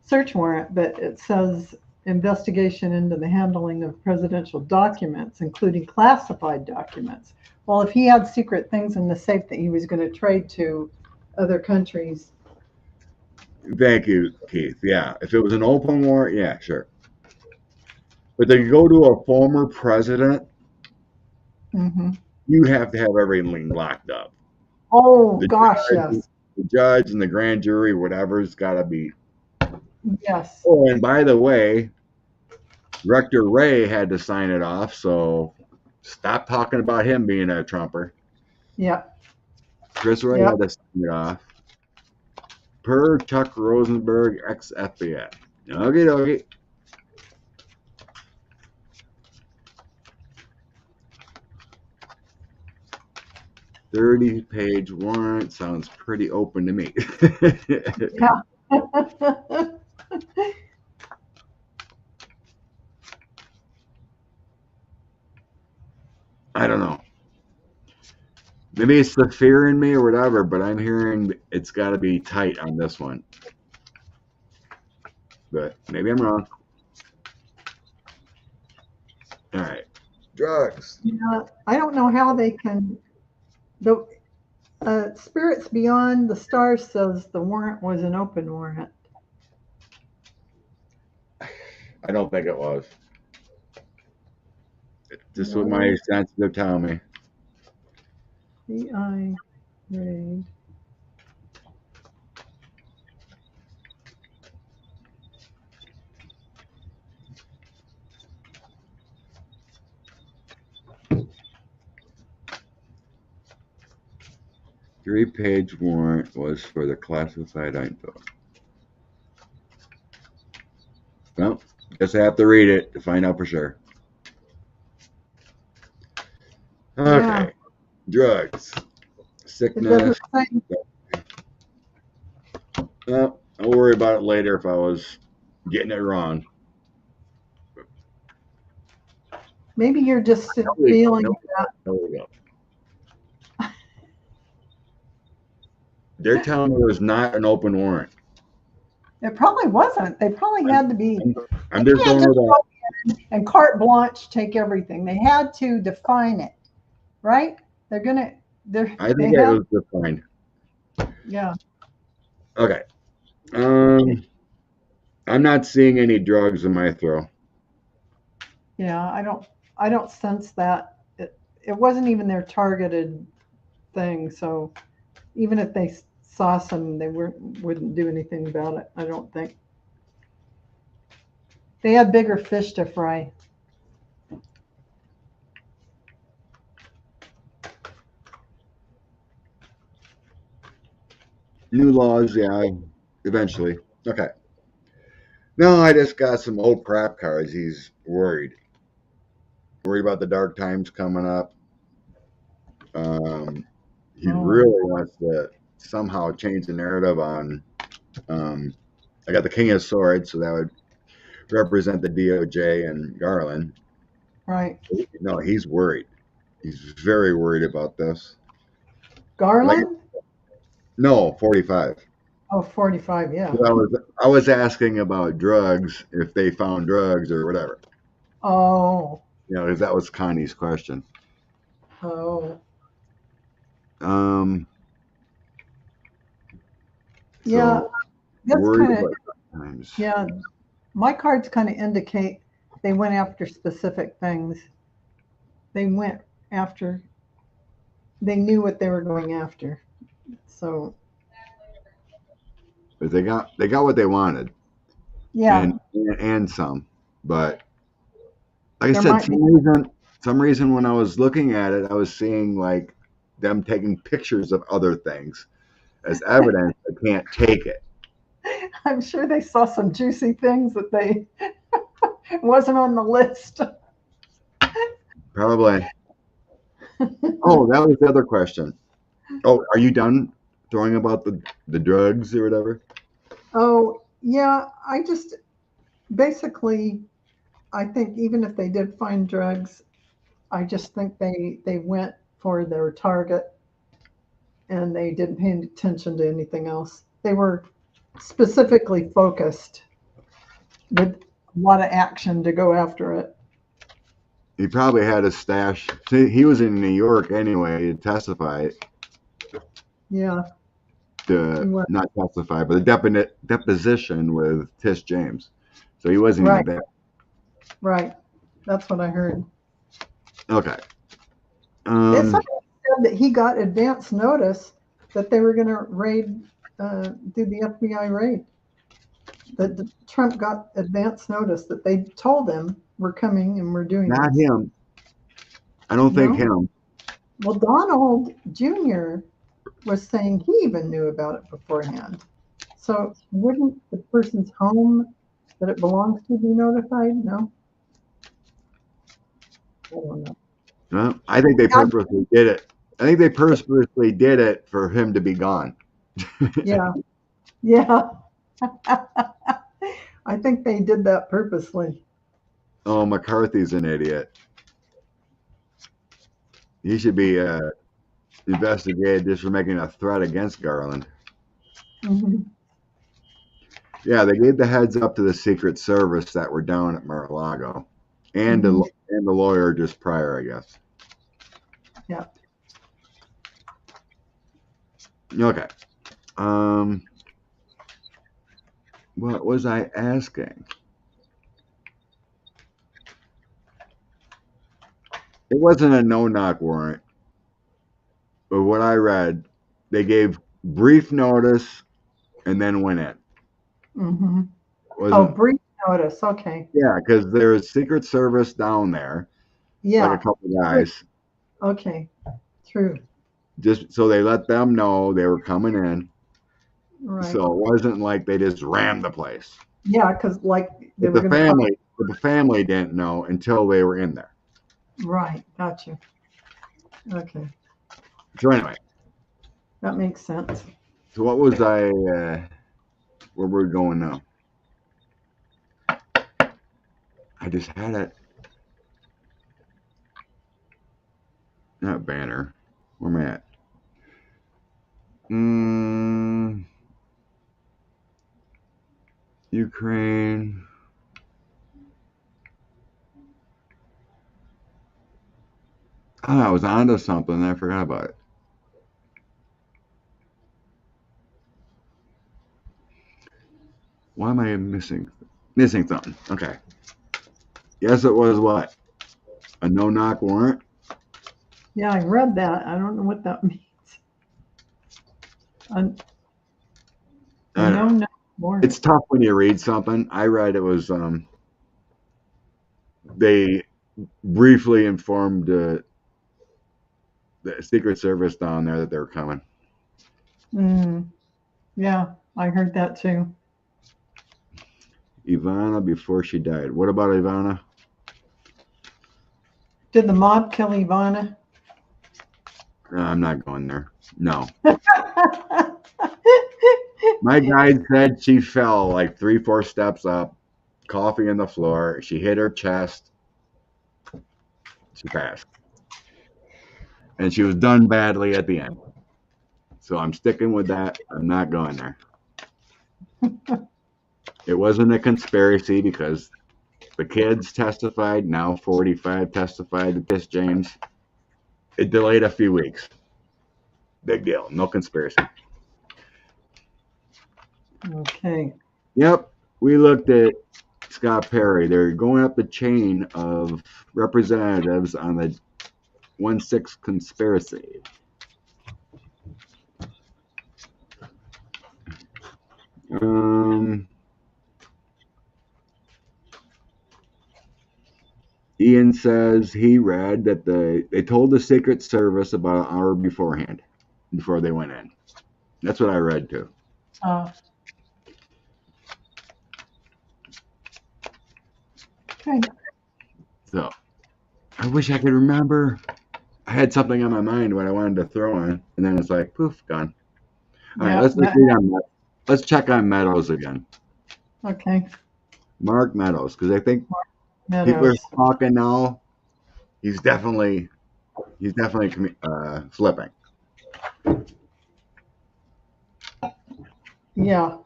search warrant, but it says investigation into the handling of presidential documents, including classified documents. Well, if he had secret things in the safe that he was going to trade to other countries. Thank you, Keith. Yeah, if it was an open warrant, yeah, sure. But to go to a former president, Hmm. you have to have everything locked up. Oh The gosh, judge, yes, the judge and the grand jury, whatever's got to be. yes, Oh, and by the way, Rector Ray had to sign it off, so stop talking about him being a Trumper. yeah, Chris Ray yeah. had to sign it off. Per Chuck Rosenberg, ex-FBI. Okay, dokie. 30-page warrant sounds pretty open to me. Yeah. I don't know. Maybe it's the fear in me or whatever, but I'm hearing it's got to be tight on this one. But maybe I'm wrong. All right. Drugs. Yeah, I don't know how they can. The Spirits Beyond the Stars says the warrant was an open warrant. I don't think it was. Just what my No, sensitive tell me. CI raid. Three-page warrant was for the classified info. Well, guess I have to read it to find out for sure. Okay. Yeah, Drugs. it Sickness. doesn't say. Well, I'll worry about it later if I was getting it wrong. Maybe you're just we feeling go. that. There we go. They're telling me it was not an open warrant. It probably wasn't. They probably had to be. I'm They just can't going with just that. go in and carte blanche take everything. They had to define it, right? They're gonna. I They think it have. was defined. Yeah. Okay. I'm not seeing any drugs in my throw. Yeah. I don't sense that. It wasn't even their targeted thing. So even if they saw some, they wouldn't do anything about it. I don't think. They had bigger fish to fry. New laws, yeah, eventually. Okay. No, I just got some old crap cards. He's worried. Worried about the dark times coming up. He Oh, really wants to somehow change the narrative on. I got the King of Swords, so that would represent the DOJ and Garland. right. No, he's worried. He's very worried about this. Like, Garland? no, 45. Oh, 45, yeah. I was asking about drugs, if they found drugs or whatever. Oh, Because that was Connie's question. oh. Yeah, So that's worried kind of, about times. yeah, my cards kind of indicate they went after specific things. They went after, they knew what they were going after. So, But they got what they wanted, yeah, and some. But like I there said, might be, some reason when I was looking at it, I was seeing like them taking pictures of other things as evidence. I can't take it. I'm sure they saw some juicy things that they wasn't on the list. Probably. Oh, that was the other question. Oh, are you done throwing about the drugs or whatever? Oh, yeah, I just basically, I think even if they did find drugs, I just think they went for their target and they didn't pay attention to anything else. They were specifically focused with a lot of action to go after it. He probably had a stash. See, he was in New York anyway to testify, Yeah, he to was. not testify, but the deposition with Tish James. So he wasn't even Right, there. right. That's what I heard. Okay. Somebody said that he got advance notice that they were going to do the FBI raid. That Trump got advance notice that they told him we're coming and we're doing Not this. him. I don't think No? him. Well, Donald Jr. was saying he even knew about it beforehand. So wouldn't the person's home that it belongs to be notified? No? I don't know. Well, I think they purposely did it. I think they purposely did it for him to be gone. Yeah. Yeah. I think they did that purposely. Oh, McCarthy's an idiot. He should be investigated just for making a threat against Garland. Mm-hmm. Yeah, they gave the heads up to the Secret Service that were down at Mar-a-Lago, and Mm-hmm. the lawyer just prior, I guess. Yeah. Okay. What was I asking? It wasn't a no-knock warrant, but what I read, they gave brief notice and then went in. Mm-hmm. Wasn't, brief notice. Okay. yeah, because there's Secret Service down there, Yeah. like a couple guys. Okay. True. Just so they let them know they were coming in. Right. So it wasn't like they just rammed the place. Yeah, because like the family didn't know until they were in there. Right. Gotcha. Okay. So anyway, that makes sense. So what was I? Where we're going now? I just had it. Not banner. Where am I at? Ukraine. Oh, I was onto something and I forgot about it. Why am I missing something? Okay. Yes, it was what? A no-knock warrant? Yeah, I read that. I don't know what that means. No warrant. It's tough when you read something. I read it was they briefly informed the Secret Service down there that they were coming. Yeah, I heard that too. Ivana before she died. What about Ivana? Did the mob kill Ivana? No, I'm not going there. No. My guide said she fell like 3-4 steps up, coughing on the floor. She hit her chest. She passed. And she was done badly at the end. So I'm sticking with that. I'm not going there. It wasn't a conspiracy because the kids testified. Now 45 testified against James. It delayed a few weeks. Big deal. No conspiracy. Okay. Yep. We looked at Scott Perry. They're going up the chain of representatives on the 1/6 conspiracy. Ian says he read that they told the Secret Service about an hour beforehand, before they went in. That's what I read too. Okay. So, I wish I could remember. I had something on my mind what I wanted to throw in, and then it's like, poof, gone. All right, let's check on Meadows again. Okay. Mark Meadows, because I think people are talking now. He's definitely flipping. Yeah.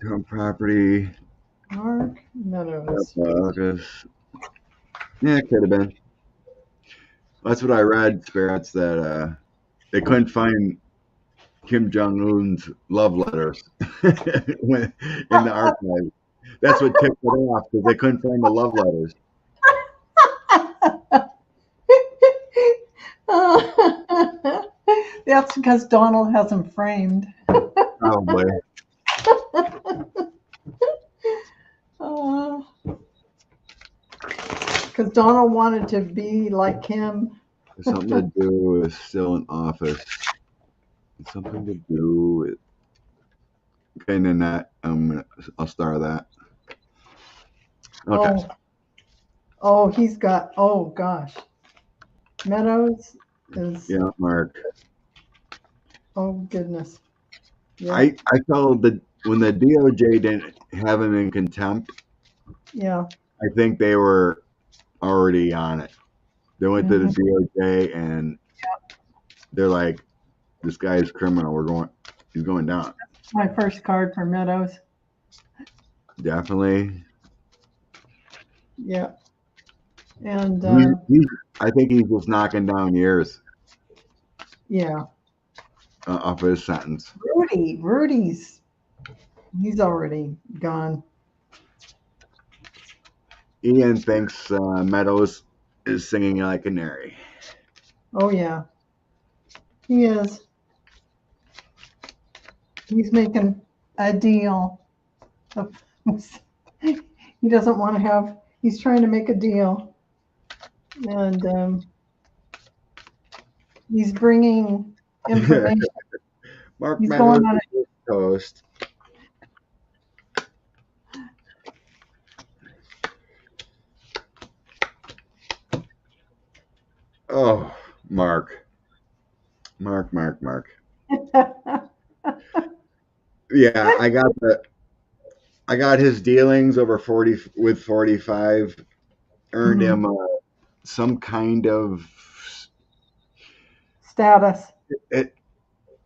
Town property. Mark Meadows. Yeah, it could have been. That's what I read, Spirits, that they couldn't find Kim Jong-un's love letters in the archives. That's what tipped it off because they couldn't find the love letters. That's because Donald has them framed. Probably. Because Donald wanted to be like him. Something to do with still in office. Something to do with. Okay, and then that I'll star that. Okay. Oh, he's got. Oh gosh, Meadows is. Yeah, Mark. Oh goodness. Yeah. I felt that when the DOJ didn't have him in contempt, Yeah. I think they were already on it. They went to the DOJ and they're like, "This guy's criminal. He's going down." My first card for Meadows. Definitely. Yeah. And I think he's just knocking down years. Yeah. Off his sentence. Rudy's he's already gone. Ian thinks Meadows is singing like a canary. Oh yeah, he is. He's making a deal. He doesn't want to have. He's trying to make a deal, and he's bringing information. Mark He's Meadows going on is toast. Oh, Mark. Yeah, I got his dealings over 40 with 45 earned him some kind of status.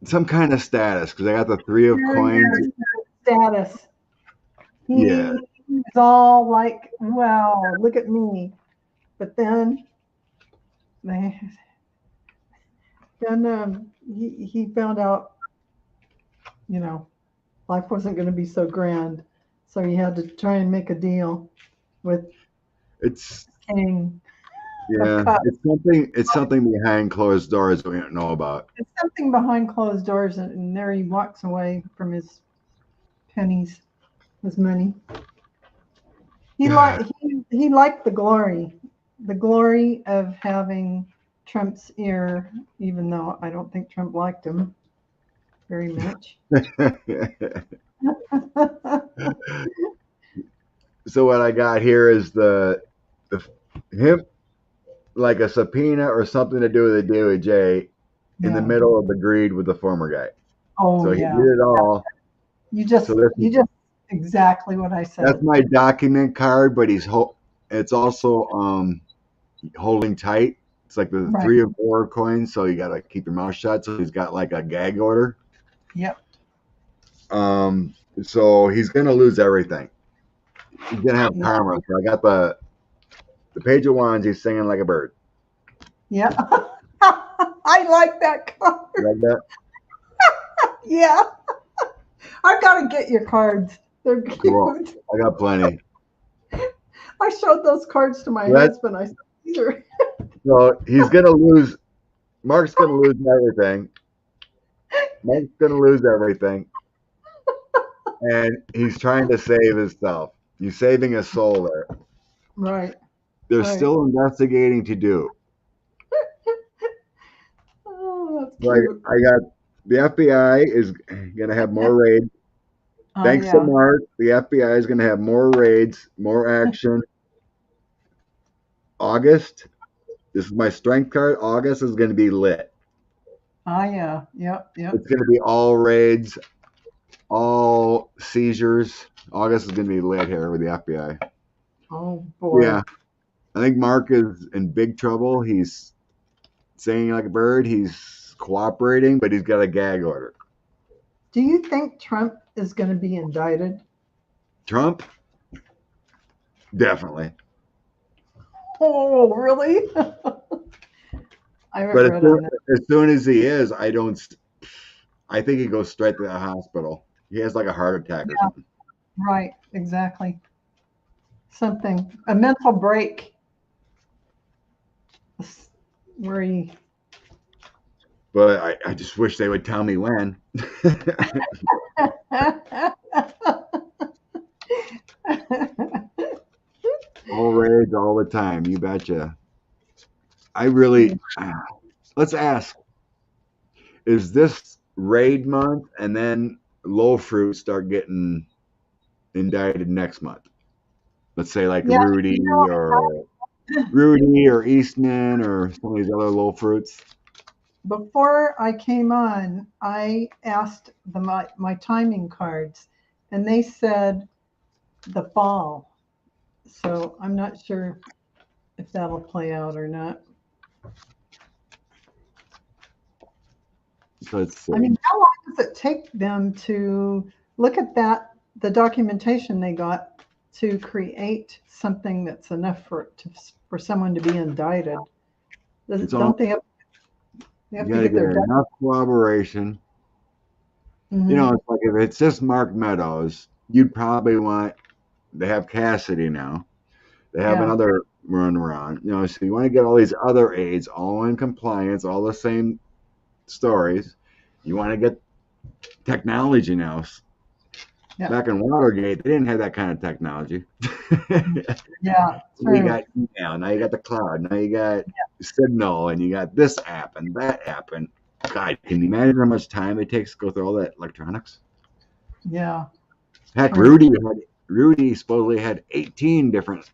Some kind of status because I got the 3 of coins. Status. Yeah. He's all like, wow, look at me. But then he found out, life wasn't going to be so grand. So he had to try and make a deal with King. Yeah, it's something behind closed doors we don't know about. It's something behind closed doors, and there he walks away from his pennies, his money. He liked the glory of having Trump's ear, even though I don't think Trump liked him very much. So what I got here is him like a subpoena or something to do with the DOJ in the middle of the greed with the former guy. Oh, so yeah. He did it all. You just exactly what I said. That's my document card, but it's also holding tight. It's like the 3 and 4 coins, so you got to keep your mouth shut. So he's got like a gag order. Yep. So he's gonna lose everything. He's gonna have karma. So I got the Page of Wands. He's singing like a bird. Yeah. I like that card. You like that? Yeah. I've got to get your cards. They're cute. Cool. I got plenty. I showed those cards to my husband. I said, these are. So he's gonna lose. Mark's gonna lose everything. Mark's gonna lose everything. And he's trying to save himself. He's saving his soul there. Right. They're still investigating to do. Oh, that's cute. I got the FBI is going to have more raids. Thanks to Mark, the FBI is going to have more raids, more action. August, this is my strength card. August is going to be lit. Yeah. Yep. It's going to be all raids, all seizures. August is going to be lit here with the FBI. Oh, boy. Yeah. I think Mark is in big trouble. He's singing like a bird. He's cooperating, but he's got a gag order. Do you think Trump is going to be indicted? Trump? Definitely. Oh, really? But as soon as he is, I think he goes straight to the hospital. He has like a heart attack or something. Right, exactly. Something, a mental break where you. But I just wish they would tell me when. All raids all the time. You betcha. I really. Let's ask: is this raid month, and then low fruit start getting indicted next month? Let's say like Yeah, you know, Rudy or Eastman or some of these other low fruits. before I came on, I asked my timing cards, and they said the fall. So I'm not sure if that'll play out or not. So let's I see. mean, how long does it take them to look at that, the documentation they got to create something that's enough for someone to be indicted? It's Don't all they you have to got to get get their enough collaboration. hmm It's like if it's just Mark Meadows, you'd probably want. They have Cassidy now. They have Yeah, another run around. So you want to get all these other aides all in compliance, all the same stories. You want to get technology now. yeah, Back in Watergate, they didn't have that kind of technology. yeah, You true. got email, now you got the cloud, now you got Signal, and you got this app and that app. And God, can you imagine how much time it takes to go through all that electronics? Yeah, Heck, true. Rudy supposedly had 18 different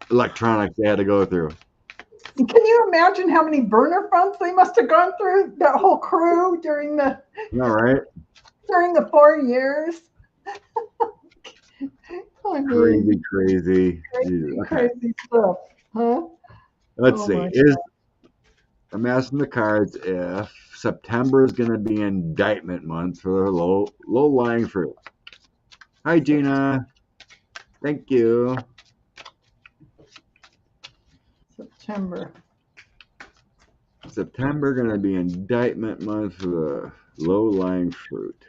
electronics they had to go through. Can you imagine how many burner phones they must have gone through? That whole crew All right, during the 4 years. I mean, crazy, crazy. Jesus. crazy, Okay, crazy stuff, huh? let's Oh see. my. I'm asking the cards if September is going to be indictment month for the low lying fruit. Hi, Gina. Thank you. September. September going to be indictment month for the low lying fruit.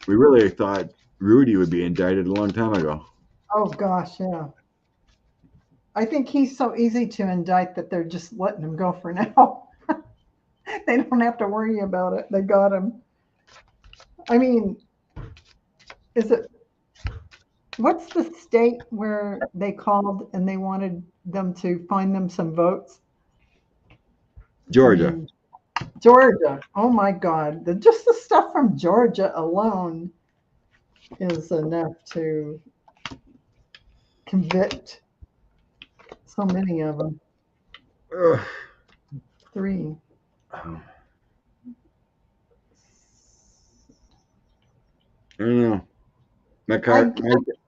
We really thought Rudy would be indicted a long time ago. Oh gosh, yeah. I think he's so easy to indict that they're just letting him go for now. They don't have to worry about it. They got him. I mean, is it what's the state where they called and they wanted them to find them some votes? I Georgia. mean, Georgia. Oh my God. Just the stuff from Georgia alone is enough to convict so many of them. Ugh. Three. I don't know. My I, card,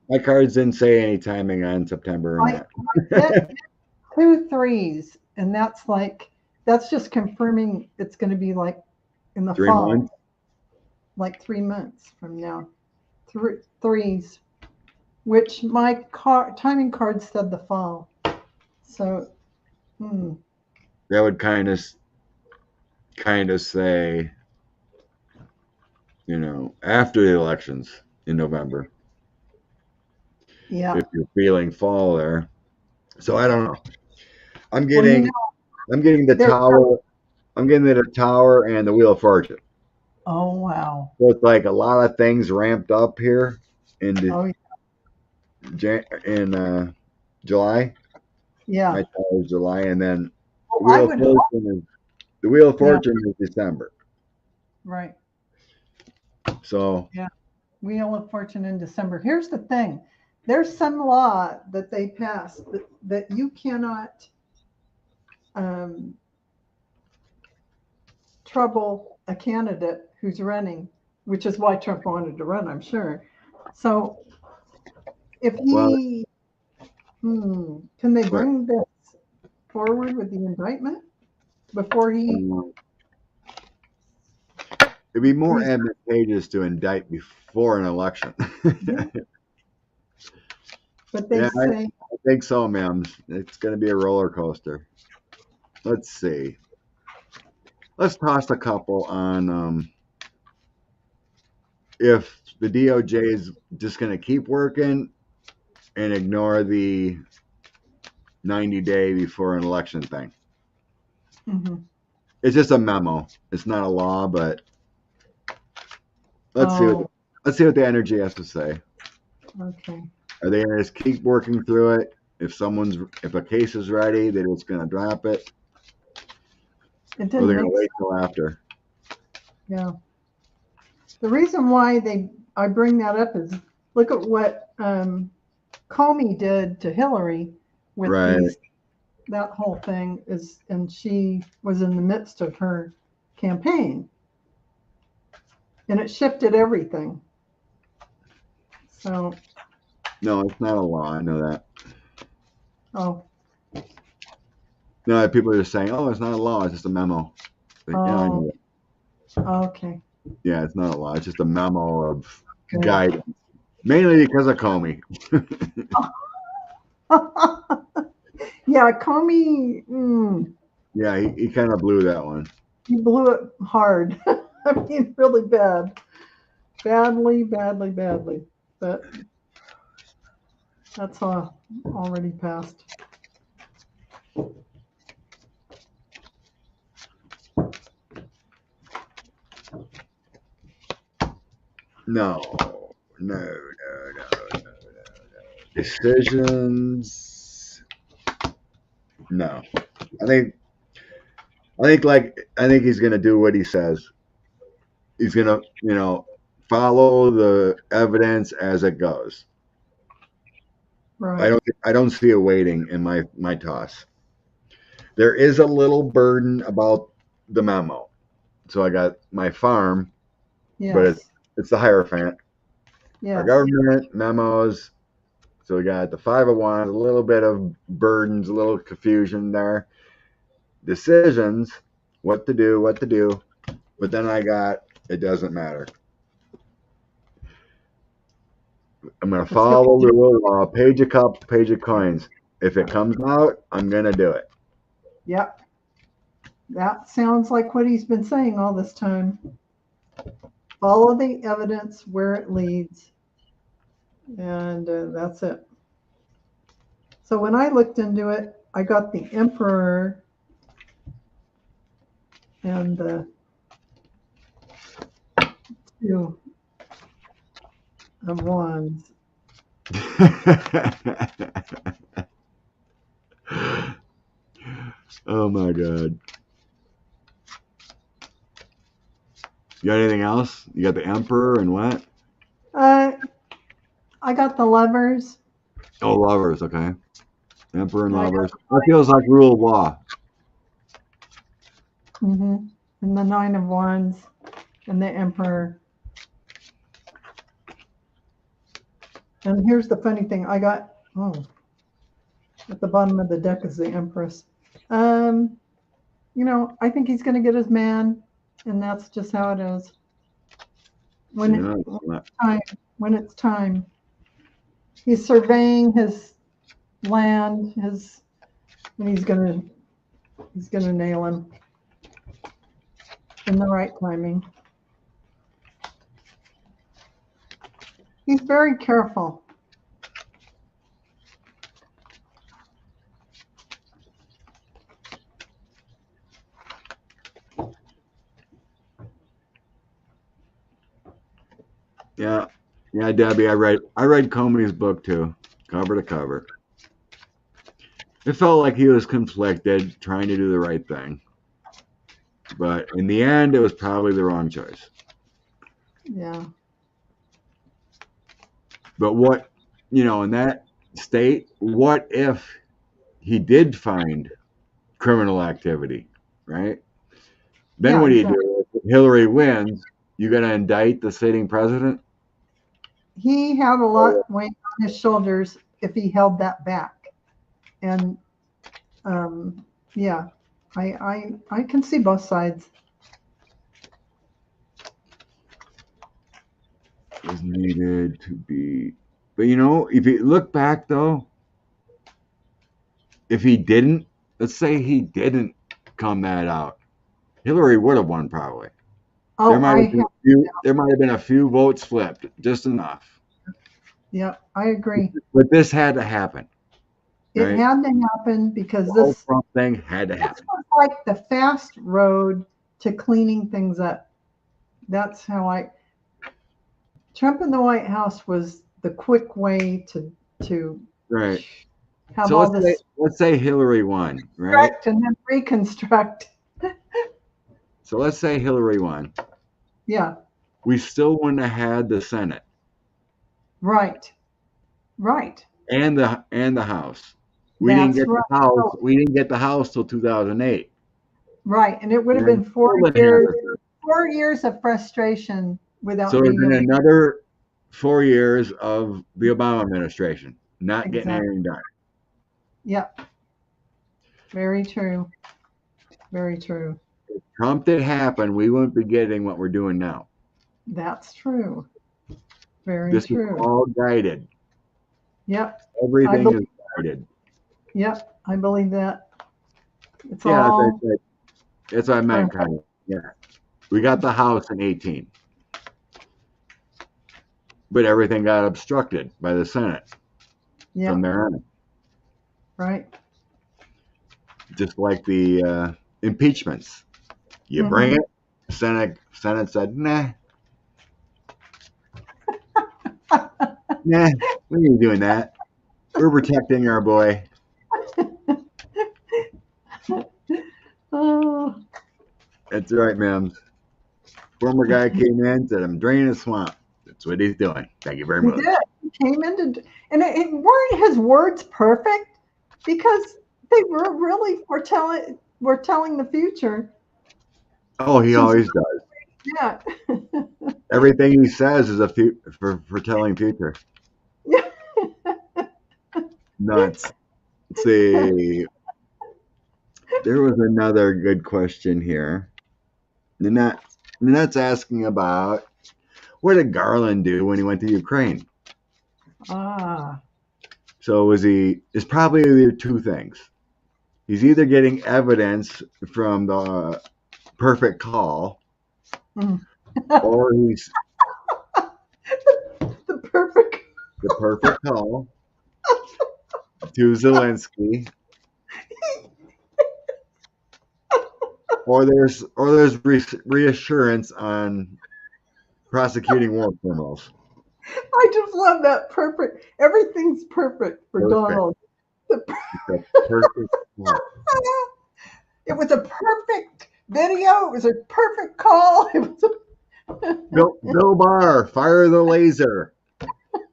my cards didn't say any timing on September or I, not. I get two threes, and that's just confirming it's going to be like in the 3 months. fall, like 3 months from now. Threes, which my timing card said the fall. So, hmm, That would kind of say, after the elections in November, yeah. if you're feeling fall there. So I don't know. I'm Well, getting I'm getting the there. tower. I'm getting the tower and the Wheel of Fortune. Oh wow. So it's like a lot of things ramped up here in Oh in July. yeah. My tower is July, and then Well, the I Wheel of would hope. Fortune is the Wheel of Yeah. Fortune is December. Right. So Yeah. Wheel of Fortune in December. Here's the thing. There's some law that they passed that you cannot um, trouble a candidate who's running, which is why Trump wanted to run, I'm sure. So if well, can they but bring this forward with the indictment before he um, it'd be more he's advantageous to indict before an election. yeah, but they Yeah, say think so, Mims. It's going to be a roller coaster. Let's see. Let's toss a couple on if the DOJ is just going to keep working and ignore the 90-day before an election thing. Mm-hmm. It's just a memo. It's not a law, but let's see what the energy has to say. Okay. Are they going to just keep working through it? If a case is ready, they're just going to drop it. It Or didn't they're going make to wait till after. Yeah. The reason why I bring that up is look at what Comey did to Hillary with Right. that whole thing is, and she was in the midst of her campaign, and it shifted everything. So. No, it's not a law. I know that. Oh. No, people are just saying, "Oh, it's not a law. It's just a memo." But, yeah, I know that. Okay. Yeah, it's not a law. It's just a memo of guidance, mainly because of Comey. Yeah, Comey. Yeah, he kind of blew that one. He blew it hard. I mean, really bad. Badly. But that's already passed. No. Decisions. No. I think he's gonna do what he says. He's gonna, follow the evidence as it goes. Right. I don't see a waiting in my toss. There is a little burden about the memo. So I got my farm, Yes. but it's the Hierophant. Yes. Our government memos. So we got the 5 of Wands, a little bit of burdens, a little confusion there. Decisions, what to do. But then I got, it doesn't matter. I'm going to follow the rule law, page a cup, page of coins. If it comes out, I'm going to do it. Yep. That sounds like what he's been saying all this time. Follow the evidence where it leads. And that's it. So when I looked into it, I got the Emperor and the 2 of Wands. Oh my God. You got anything else? You got the Emperor and what? I got the Lovers. Oh, Lovers, okay. Emperor and Lovers. That feels like rule of law. Mm-hmm. And the 9 of Wands and the Emperor. And here's the funny thing. I got, at the bottom of the deck is the Empress. I think he's going to get his man, and that's just how it is. When it's time. He's surveying his land, and he's gonna nail him in the right timing. He's very careful. Yeah, Debbie, I read Comey's book too, cover to cover. It felt like he was conflicted, trying to do the right thing, but in the end, it was probably the wrong choice. Yeah. But what, in that state, what if he did find criminal activity, right? Then what do you do? If Hillary wins, you going to indict the sitting president? He had a lot weighing on his shoulders if he held that back. And yeah, I can see both sides. Is needed to be, but if you look back though, if he didn't, let's say he didn't come that out, Hillary would have won probably. There Oh, might have been a few. There might have been a few votes flipped, just enough. yeah, I agree. But this had to happen, It right? had to happen because The whole this Trump thing had to happen. was like the fast road to cleaning things up. That's how Trump in the White House was the quick way to Right. have So all this let's say Hillary won, right? construct and then reconstruct. So let's say Hillary won. Yeah, We still wouldn't have had the Senate right, right. and the House. We didn't That's get the right. House. Oh, We didn't get the House till 2008. right, and it would have And been still didn't have the Senate. 4 years of frustration without So it's being been able to. another 4 years of the Obama administration not getting Exactly. anything done. Yep. Very true. Very true. If Trump did happen, we wouldn't be getting what we're doing now. That's true. Very This is true. all guided. Yep. Everything is guided. Yep. I believe that. It's Yeah, all. that's what I meant, kind of. Yeah. We got the House in 18, but everything got obstructed by the Senate Yeah. from there on. Right. Just like the impeachments. You bring it, Senate said, nah, we ain't doing that. We're protecting our boy. Oh, That's right, ma'am. Former guy came in, said, I'm draining the swamp. That's what he's doing. Thank you very he much. did. He came into, and weren't his words perfect? Because they were really were telling the future. Oh, he always does. Yeah. Everything he says is for foretelling future. Yeah. Nuts. Let's see. There was another good question here. Nanette's asking about what did Garland do when he went to Ukraine? Ah. So it's probably either two things. He's either getting evidence from the perfect call, or he's the perfect call to Zelensky, or there's reassurance on prosecuting war criminals. I just love that perfect. Everything's perfect for Donald. Perfect. It was a perfect video. It was a perfect call. It was Bill Barr, fire the laser.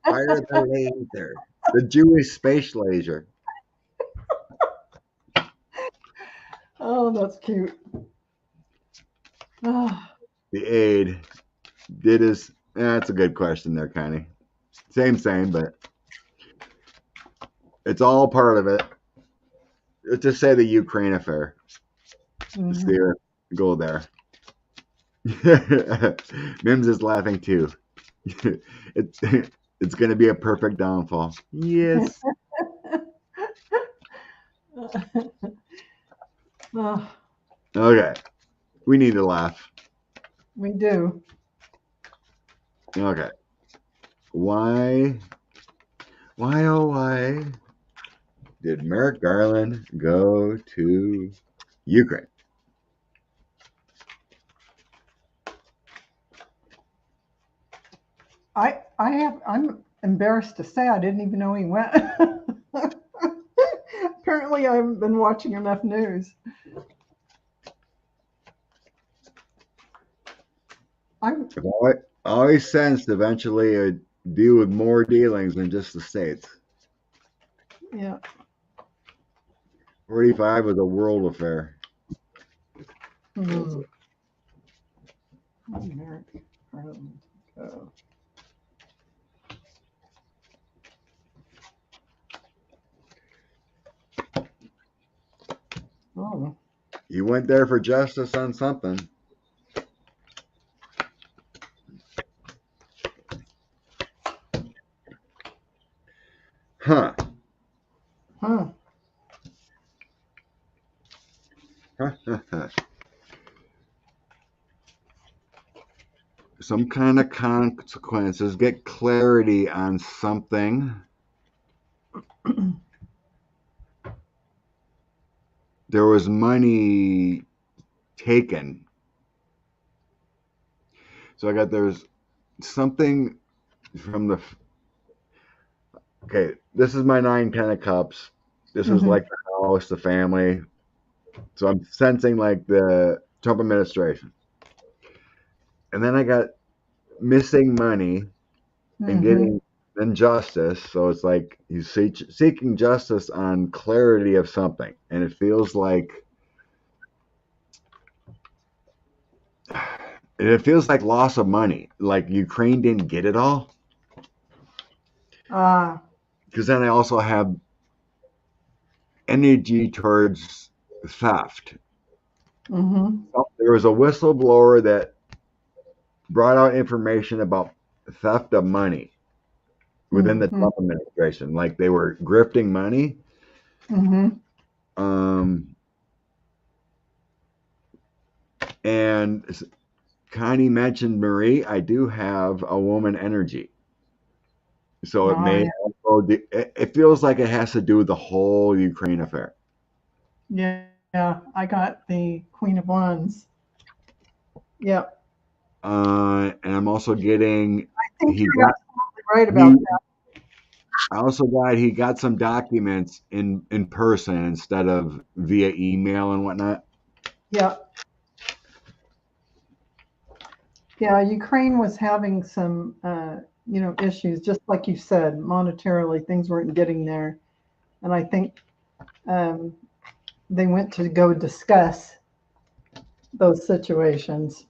Fire the laser. The Jewish space laser. Oh, that's cute. Oh. The aide did his. That's a good question there, Connie. Same, but it's all part of it. Let's just say the Ukraine affair. Let's see her go there. Mims is laughing too. It's going to be a perfect downfall. Yes. Oh, Okay. We need to laugh. we do. Okay. Why did Merrick Garland go to Ukraine? I'm embarrassed to say I didn't even know he went. Apparently I haven't been watching enough news. I've always sensed eventually a deal with more dealings than just the States. Yeah. 45 was a world affair. Merrick Garland go. Oh. He went there for justice on something. Huh. Some kind of consequences. Get clarity on something. There was money taken. So I got there's something from the. Okay, this is my 9 of cups. This is like the house, the family. So I'm sensing like the Trump administration. And then I got missing money and getting injustice. So it's like he's seeking justice on clarity of something. And it feels like loss of money. Like Ukraine didn't get it all. Because then I also have energy towards theft. There was a whistleblower that brought out information about theft of money within the Trump administration. Like they were grifting money. And Connie mentioned Marie. I do have a woman energy. So it may also, it feels like it has to do with the whole Ukraine affair. Yeah, I got the Queen of Wands. Yep. And I'm also getting. I think you're absolutely right about that. I also he got some documents in person instead of via email and whatnot. Yeah. Yeah, Ukraine was having some, issues, just like you said, monetarily, things weren't getting there. And I think they went to go discuss those situations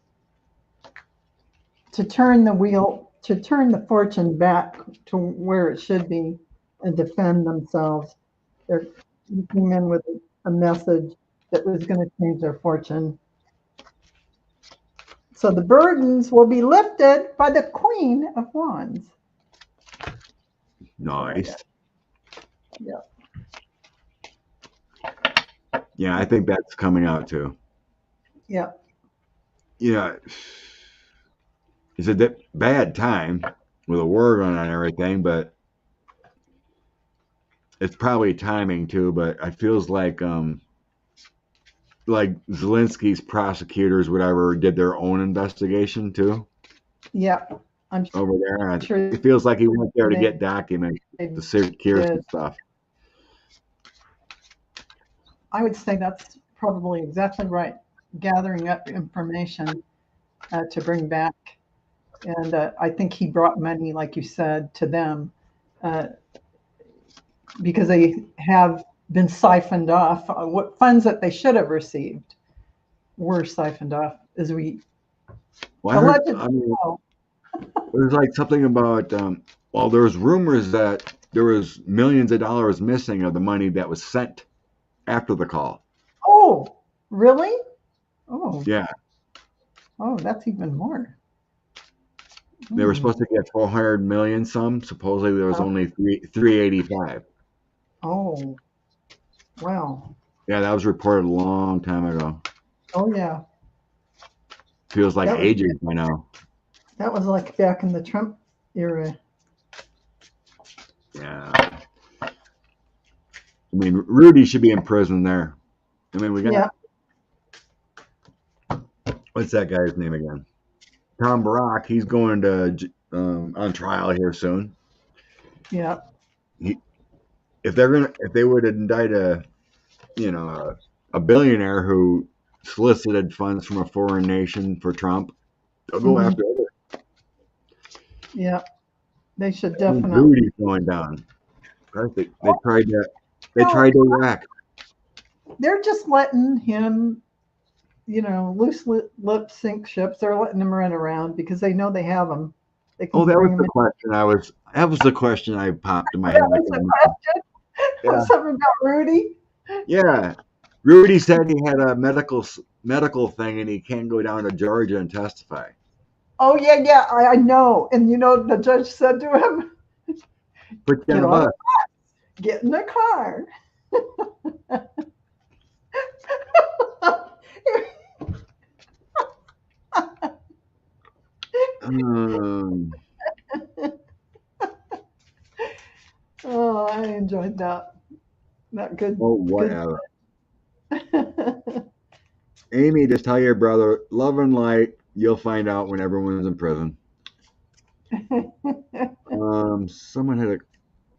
to turn the fortune back to where it should be and defend themselves. They came in with a message that was going to change their fortune. So the burdens will be lifted by the Queen of Wands. Nice. Yeah. Yeah, I think that's coming out too. Yeah. Yeah. It's a bad time with a war going on and everything, but it's probably timing too. But it feels like Zelensky's prosecutors, whatever, did their own investigation too. Yeah. I'm over there. sure it feels like he went there to get documents, to secure some stuff. I would say that's probably exactly right. Gathering up information to bring back. And I think he brought money, like you said, to them because they have been siphoned off. What funds that they should have received were siphoned off, as we allegedly know. There's like something about, there was rumors that there was millions of dollars missing of the money that was sent after the call. Oh, really? Oh. Yeah. Oh, that's even more. They were supposed to get 400 million some. Supposedly there was only 385. Oh, wow. Yeah, that was reported a long time ago. Oh, yeah. Feels like ages by now. That was like back in the Trump era. Yeah. I mean, Rudy should be in prison there. I mean, we got. Yeah. What's that guy's name again? Tom Barack. He's going to on trial here soon. Yeah. If they would indict a billionaire who solicited funds from a foreign nation for Trump, they'll go after it. Yeah. They should definitely. Rudy's going down. They tried to whack. They're just letting him, loose lip sink ships. They're letting him run around because they know they have him. That was the question. That was the question I popped in my head. That was the question. Yeah. Something about Rudy. Yeah, Rudy said he had a medical thing and he can't go down to Georgia and testify. Oh yeah, I know. And the judge said to him, Get in the car. Um, Oh, I enjoyed that. That good, oh, good. whatever. Amy, just tell your brother, love and light. You'll find out when everyone's in prison. Someone had a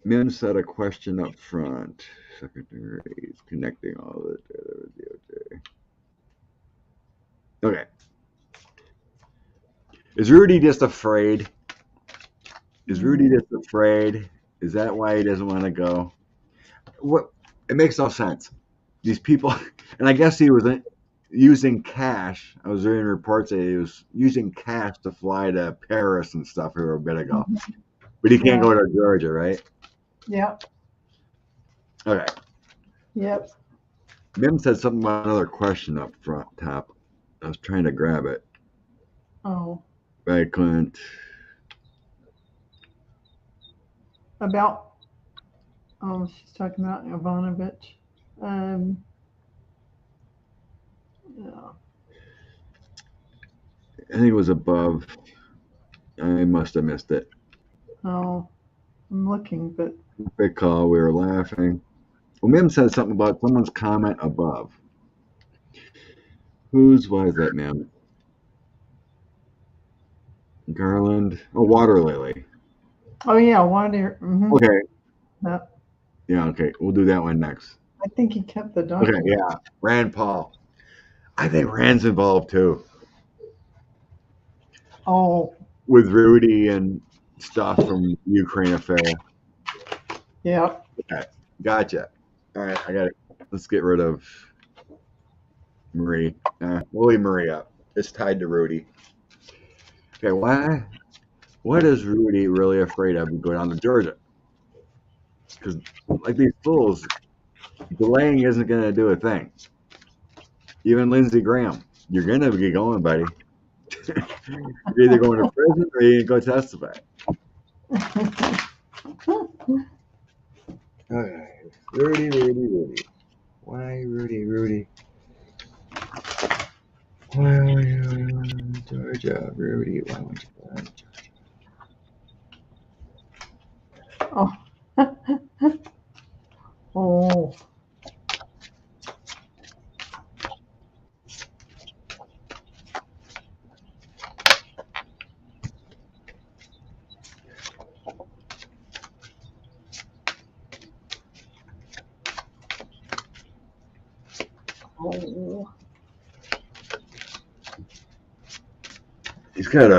Mim said a question up front. Secretaries connecting all the. Okay. Is Rudy just afraid? Is Rudy just afraid? Is that why he doesn't want to go? What? It makes no sense. These people, and I guess he was using cash. I was reading reports that he was using cash to fly to Paris and stuff here a bit ago. But he can't go to Georgia, right? Yep. Okay. Yep. Mim said something about another question up front top. I was trying to grab it. Oh. But I couldn't. About. Oh, she's talking about Ivanovich. Yeah. I think it was above. I must have missed it. Oh, I'm looking, but Big call. We were laughing. Well, Mim said something about someone's comment above. Why is that, Mim? Garland? Oh, water lily. oh yeah, water. Mm-hmm. Okay. That, Yeah, okay. We'll do that one next. I think he kept the Okay, document. yeah. Rand Paul. I think Rand's involved too. Oh, With Rudy and stuff from Ukraine affair. yeah. Okay. Gotcha. All right, I got it. Let's get rid of Marie. We'll leave Marie up. It's tied to Rudy. Okay, why? What is Rudy really afraid of to go down to Georgia? Because, like these fools, delaying isn't going to do a thing. Even Lindsey Graham, you're going to be going, buddy. You're either going to prison or you're going to go testify. Okay. Rudy. Why Rudy? Why are you in Georgia, Rudy? Why won't you go to Georgia? Oh. Oh. Oh. He's got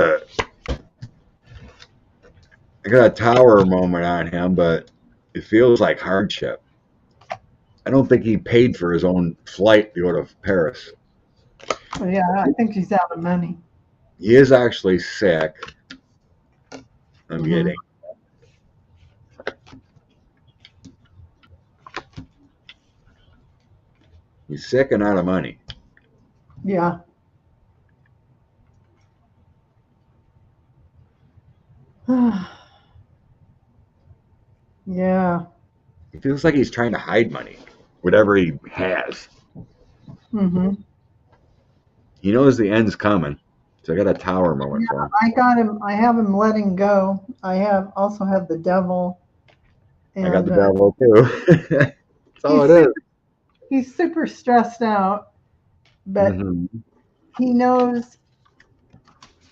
I got a tower moment on him, but it feels like hardship. I don't think he paid for his own flight to go to Paris. Well, yeah, I think he's out of money. He is actually sick. I'm getting. He's sick and out of money. Yeah. Yeah. It feels like he's trying to hide money, whatever he has. Mm-hmm. He knows the end's coming. So I got a tower moment for him. I got him. I have him letting go. I also have the devil. And, I got the devil too. That's all it is. He's super stressed out, but he knows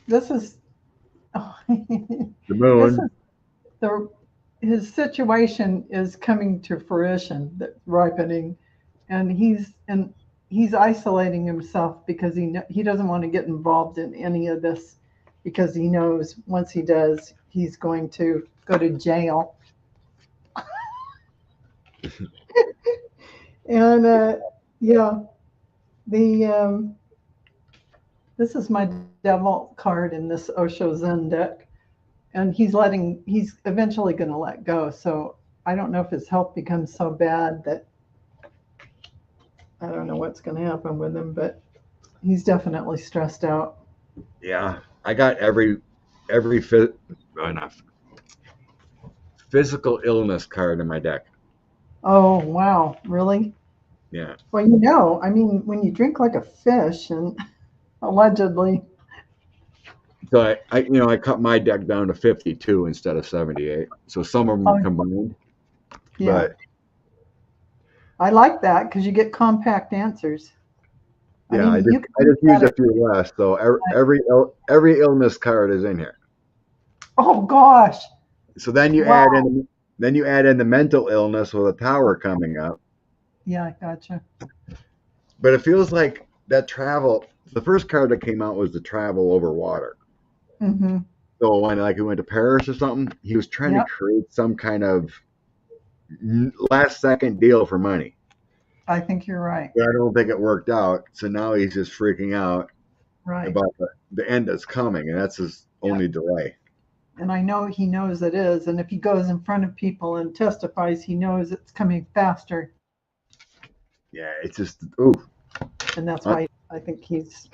this is the moon. His situation is coming to fruition, ripening, and he's isolating himself because he doesn't want to get involved in any of this because he knows once he does, he's going to go to jail. And yeah, this is my devil card in this Osho Zen deck, and he's eventually going to let go. So I don't know if his health becomes so bad that I don't know what's going to happen with him, but he's definitely stressed out. Yeah, I got every physical illness card in my deck. Oh wow, really? Yeah. Well, you know, I mean, when you drink like a fish, and allegedly, So I cut my deck down to 52 instead of 78. So some of them oh combined, yeah, but I like that because you get compact answers. I yeah, I mean, just you can I look just used at a it. few less. So every illness card is in here. Oh gosh, So then you wow. add in the mental illness with a tower coming up. Yeah, I gotcha. But it feels like that travel. The first card that came out was the travel over water. Mm-hmm. So when like he went to Paris or something, he was trying to Yep, create some kind of last second deal for money. I think you're right. But I don't think it worked out. So now he's just freaking out Right. about the end that's coming, and that's his Yep. only delay. And I know he knows it is. And if he goes in front of people and testifies, he knows it's coming faster. Yeah, it's just ooh. And that's why I think he's.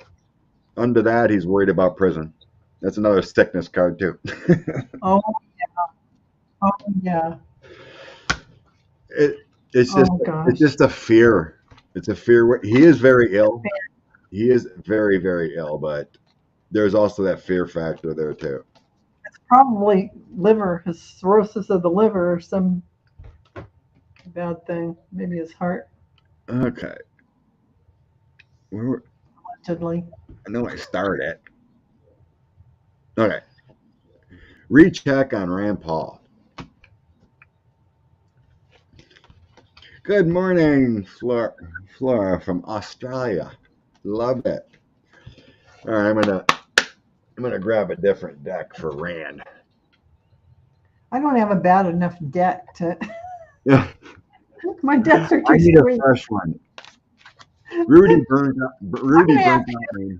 Under that, he's worried about prison. That's another sickness card too. Oh, oh yeah. it, it's just Oh it's gosh. just a fear. It's a fear. He is very ill. He is very very ill, but there's also that fear factor there too. It's probably liver, his cirrhosis of the liver, or some bad thing. Maybe his heart, Okay, Where, allegedly. I know I started. Okay, recheck on Rand Paul. Good morning, Flora from Australia. Love it. All right, I'm gonna grab a different deck for Rand. I don't have a bad enough deck to. Yeah, My decks are I too need a sweet. fresh one. Rudy burnt out. I'm Rudy gonna have burnt to. out me.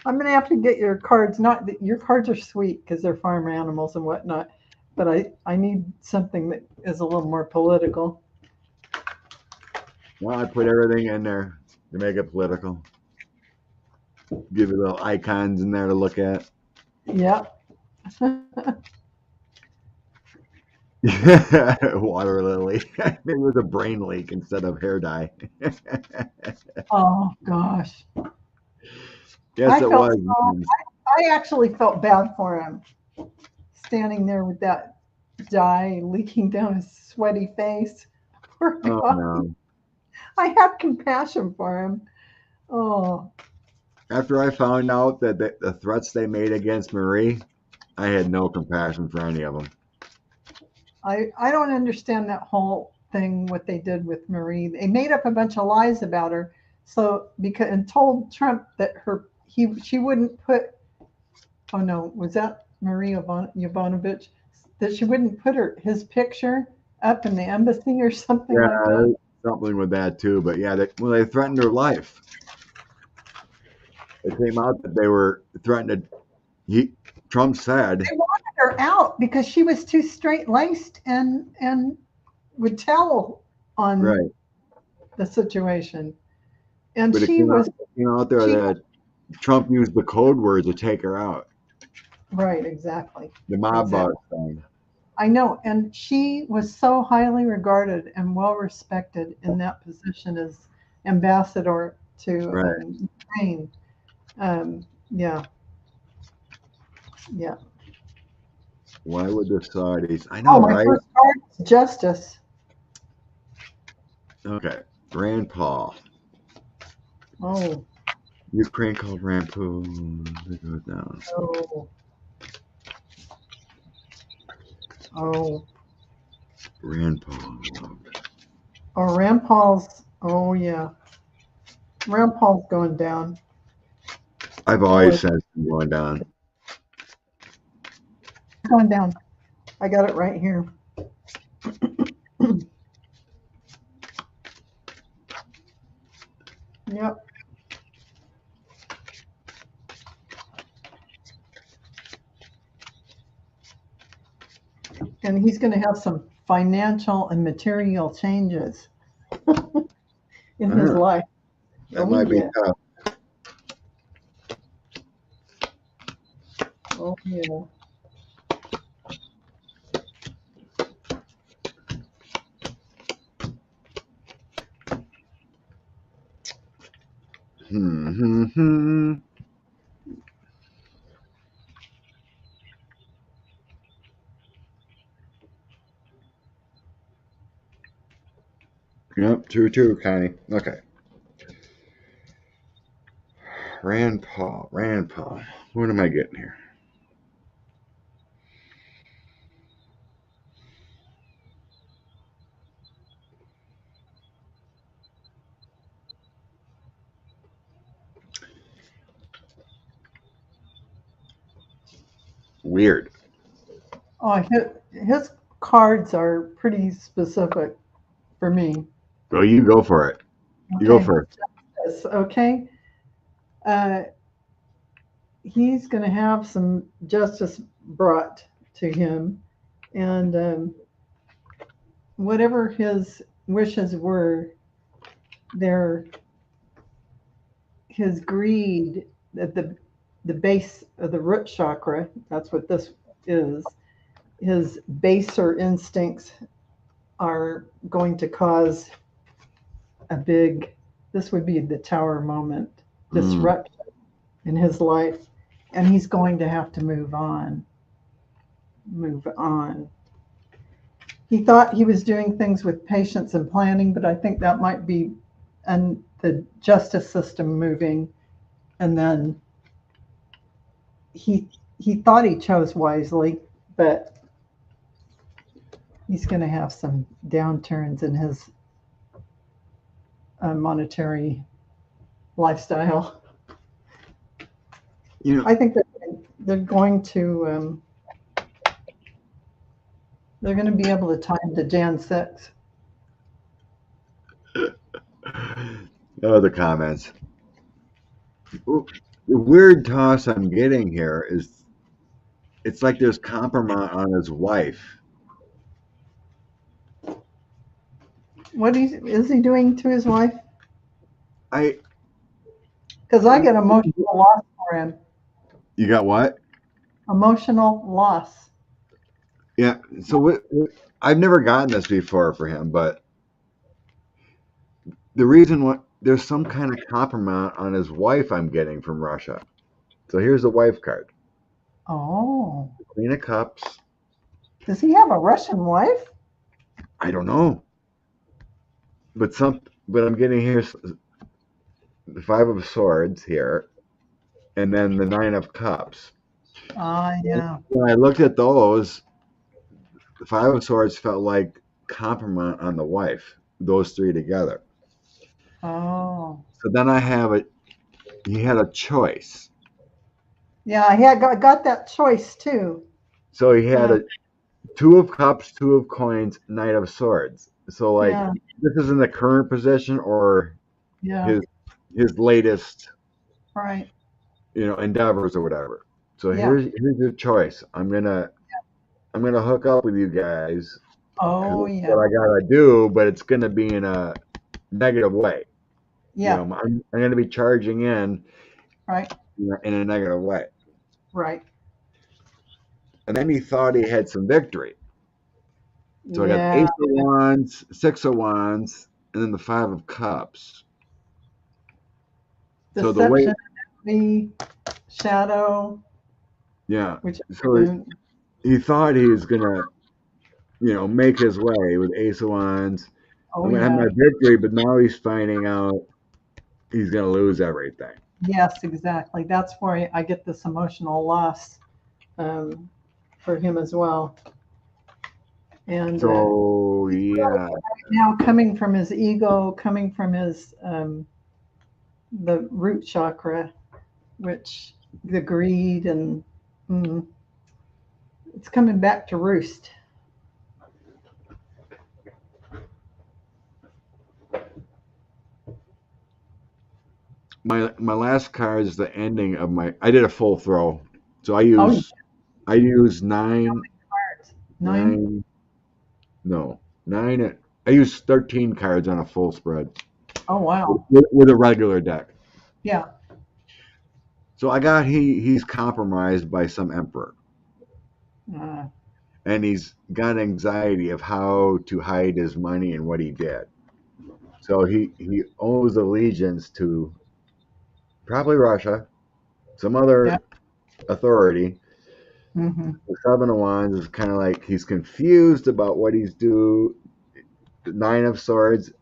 I'm gonna have to get your cards. Not that your cards are sweet because they're farm animals and whatnot, but I need something that is a little more political. Well, I put everything in there to make it political. Give you little icons in there to look at. Yep. Water lily. Maybe it was a brain leak instead of hair dye. Oh gosh. Yes, I it felt was. so. I actually felt bad for him, standing there with that dye leaking down his sweaty face. Poor Oh guy. no. I had compassion for him. Oh, After I found out that the threats they made against Marie, I had no compassion for any of them. I don't understand that whole thing. What they did with Marie, they made up a bunch of lies about her. So because and told Trump that she wouldn't put. Oh no, was that Marie Yovanovitch? That she wouldn't put his picture up in the embassy or something Yeah, like that. there's something with that too. But yeah, they threatened her life. It came out that they were threatening. Trump said, They wanted her out because she was too straight laced and would tell on right, the situation. And but it came out there she that Trump used the code word to take her out. right, exactly. The mob boss Exactly. thing. I know. And she was so highly regarded and well respected in that position as ambassador to Right. Ukraine. Yeah, yeah. Why would the Saudis? I Oh, know, my right? first card is justice. Okay. Rand Paul. Oh, Ukraine called Rand Paul. It goes down. oh, oh. Rand Paul. Oh, Rand Paul's. Oh, yeah. Rand Paul's going down. I've Boy, always said it's going down. going down. I got it right here. Yep. And he's going to have some financial and material changes in his life. That Oh, might be yeah. tough. Oh, yeah. Yep, true, Connie. Okay. Rand Paul. What am I getting here? Weird. Oh, his cards are pretty specific for me. Well, you go for it. You go Okay. first. Yes, okay. Uh, he's going to have some justice brought to him, and whatever his wishes were, their his greed at the base of the root chakra. That's what this is. His baser instincts are going to cause a big. This would be the tower moment Mm. disruption in his life, and he's going to have to move on. Move on. He thought he was doing things with patience and planning, but I think that might be and the justice system moving, and then he thought he chose wisely, but he's going to have some downturns in his monetary lifestyle. You know, I think that they're going to they're going to be able to tie him to Jan 6. oh, the comments. Ooh, the weird toss I'm getting here is it's like there's compromise on his wife. What is he doing to his wife? I Because I get emotional loss for him. You got what? Emotional loss. Yeah. So I've never gotten this before for him, but the reason why there's some kind of compromise on his wife I'm getting from Russia. So here's the wife card. Oh, Queen of Cups. does he have a Russian wife? I don't know. But I'm getting here the Five of Swords here, and then the Nine of Cups. Ah, yeah. When I looked at those, the Five of Swords felt like compromise on the wife. Those three together. Oh, So then he had a choice. yeah. I got that choice too. So he had Uh, a Two of Cups, Two of Coins, Knight of Swords. So like yeah, this is in the current position or yeah. his his latest, Right. endeavors or whatever. So Yeah. here's your choice. I'm gonna hook up with you guys because Oh, that's yeah. what I gotta do, but it's gonna be in a negative way. Yeah. I'm gonna be charging in Right. in a negative way. Right. And then he thought he had some victory. So I got Yeah. Ace of Wands, Six of Wands, and then the Five of Cups. So the way, Deception, the shadow, yeah. which So he thought he was gonna, make his way with Ace of Wands. oh, I'm gonna have my yeah. victory, but now he's finding out he's gonna lose everything. Yes, exactly. That's where I get this emotional loss um, for him as well. And So yeah, now coming from his ego, coming from his the root chakra, which the greed and mm, it's coming back to roost. my last card is the ending of my. I did a full throw, so Oh, yeah. I use nine, Cards. Nine. nine, no, nine. I use 13 cards on a full spread Oh, wow. with a regular deck. Yeah. So I got he's compromised by some emperor, Uh, and he's got anxiety of how to hide his money and what he did. So he owes allegiance to probably Russia, some other Yeah. authority. Mm-hmm. The Seven of Wands is kind of like he's confused about what he's due. The Nine of Swords,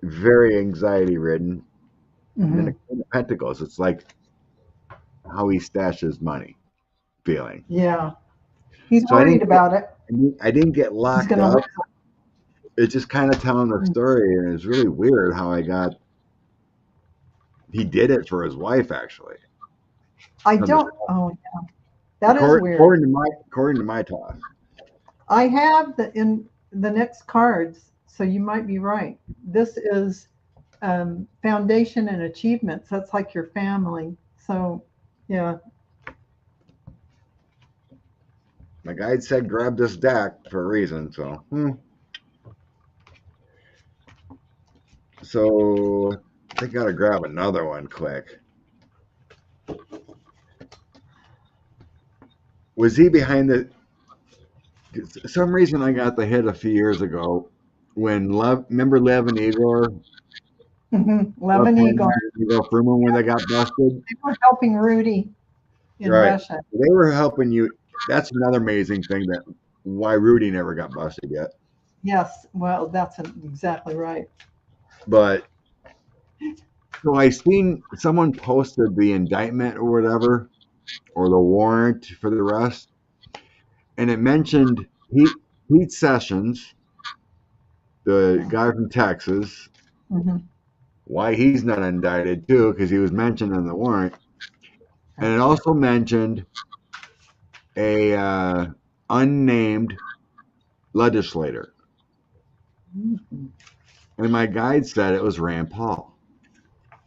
very anxiety ridden. And then Mm-hmm. the Queen of Pentacles, it's like how he stashes money feeling. Yeah. He's So I worried didn't get, about it. I didn't get He's locked going to up. lose It's just kind of telling the it. story, and it's really weird how I got. He did it for his wife, actually. I don't. Oh, yeah. That is According, weird. according to my toss. I have in the next cards, so you might be right. This is foundation and achievements. That's like your family. So, yeah. My guide said grab this deck for a reason, so. So I gotta grab another one quick. Was he behind the? For some reason I got the hit a few years ago when remember Lev and Igor, Lev and Eagle. Igor Fruman when they got busted. They were helping Rudy in Right, Russia. they were helping you. That's another amazing thing that why Rudy never got busted yet. Yes. Well, that's exactly right. But so I seen someone posted the indictment or whatever, or the warrant for the arrest, and it mentioned Pete Sessions, the guy from Texas, Mm-hmm. why he's not indicted too, because he was mentioned in the warrant, and it also mentioned a unnamed legislator, Mm-hmm. and my guide said it was Rand Paul.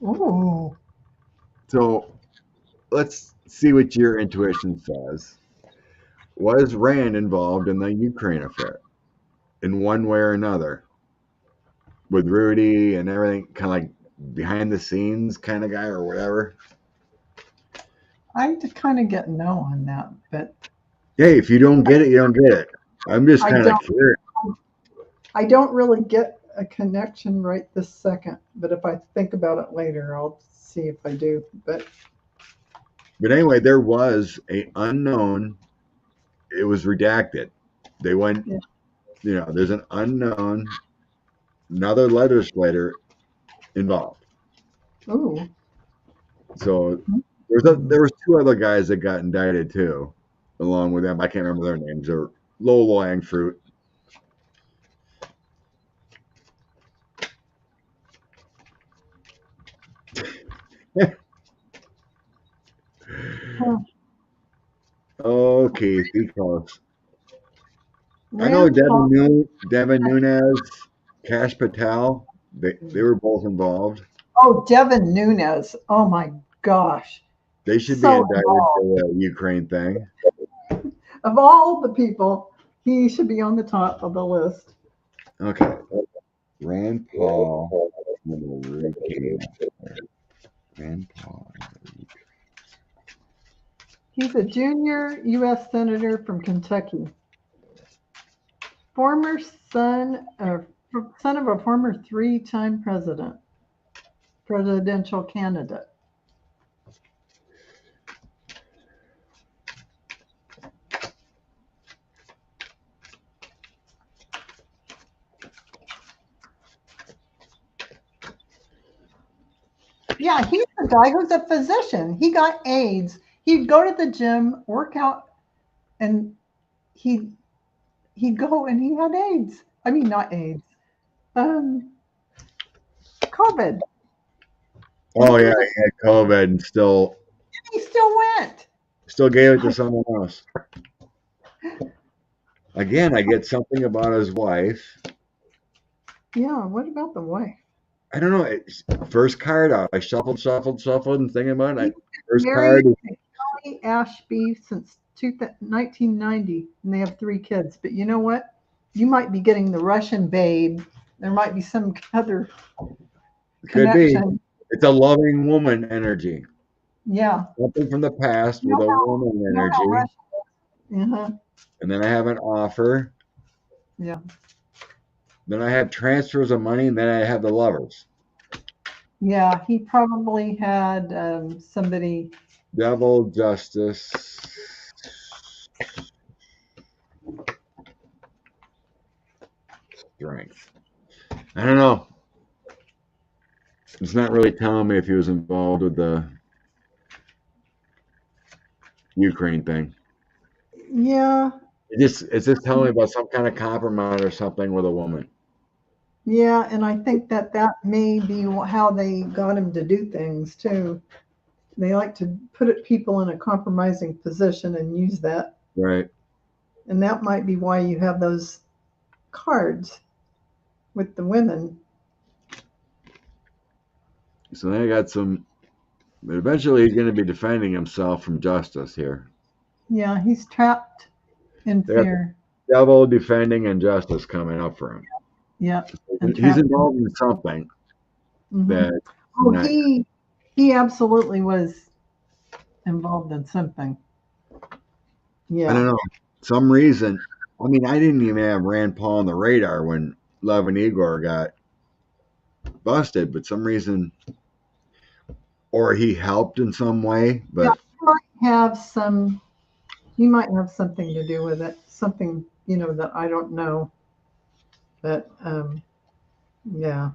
Ooh. So let's see what your intuition says. Was Rand involved in the Ukraine affair in one way or another with Rudy and everything, kind of like behind the scenes kind of guy or whatever? I kind of get no on that, but Hey, if you don't get it, you don't get it. I'm just I kind of don't. curious. I don't really get a connection right this second. But if I think about it later, I'll see if I do. But anyway, there was a unknown. It was redacted. They went, Yeah. there's an unknown, another legislator involved. Ooh. So there was two other guys that got indicted too, along with them. I can't remember their names. They're low-lying fruit. Huh. Okay, because I know Rand Paul. Devin Nunes, Cash Patel. They were both involved. Oh, Devin Nunes. Oh my gosh. They should be So indicted involved. for the Ukraine thing. Of all the people, he should be on the top of the list. Okay, Rand Paul. Rand Paul. He's a junior U.S. Senator from Kentucky. Former son of a former three-time presidential candidate. Yeah, he's the guy who's a physician. He got AIDS. He'd go to the gym, work out, and he'd go and he had AIDS. I mean, not AIDS. COVID. Oh yeah, he had COVID and still He still went. gave it to someone else. Again, I get something about his wife. Yeah, what about the wife? I don't know. First card out. I shuffled, and thinking about it. First Married card. to Kelly Ashby since 1990, and they have 3 kids. But you know what? You might be getting the Russian babe. There might be some other Could be. connection. It's a loving woman energy. Yeah. Something from the past You with know a how, woman you know how energy. Russia. Uh-huh. And then I have an offer. Yeah. Then I have transfers of money, and then I have the lovers. Yeah, he probably had somebody. Devil, justice, strength. I don't know. It's not really telling me if he was involved with the Ukraine thing. Yeah, It's just telling me about some kind of compromise or something with a woman. yeah, and I think that that may be how they got him to do things too. They like to people in a compromising position and use that, Right. and that might be why you have those cards with the women. So then I got some. But eventually, he's going to be defending himself from justice here. Yeah, he's trapped in They got fear. the devil defending and justice coming up for him. Yeah, and He's trapped. involved in something Hmm. that Oh, not. he absolutely was involved in something. I don't Yeah. know. Some reason. I mean, I didn't even have Rand Paul on the radar when Love and Igor got busted, but some reason, or he helped in some way. Yeah, But have some he might have something to do with it. Something, that I don't know. But yeah,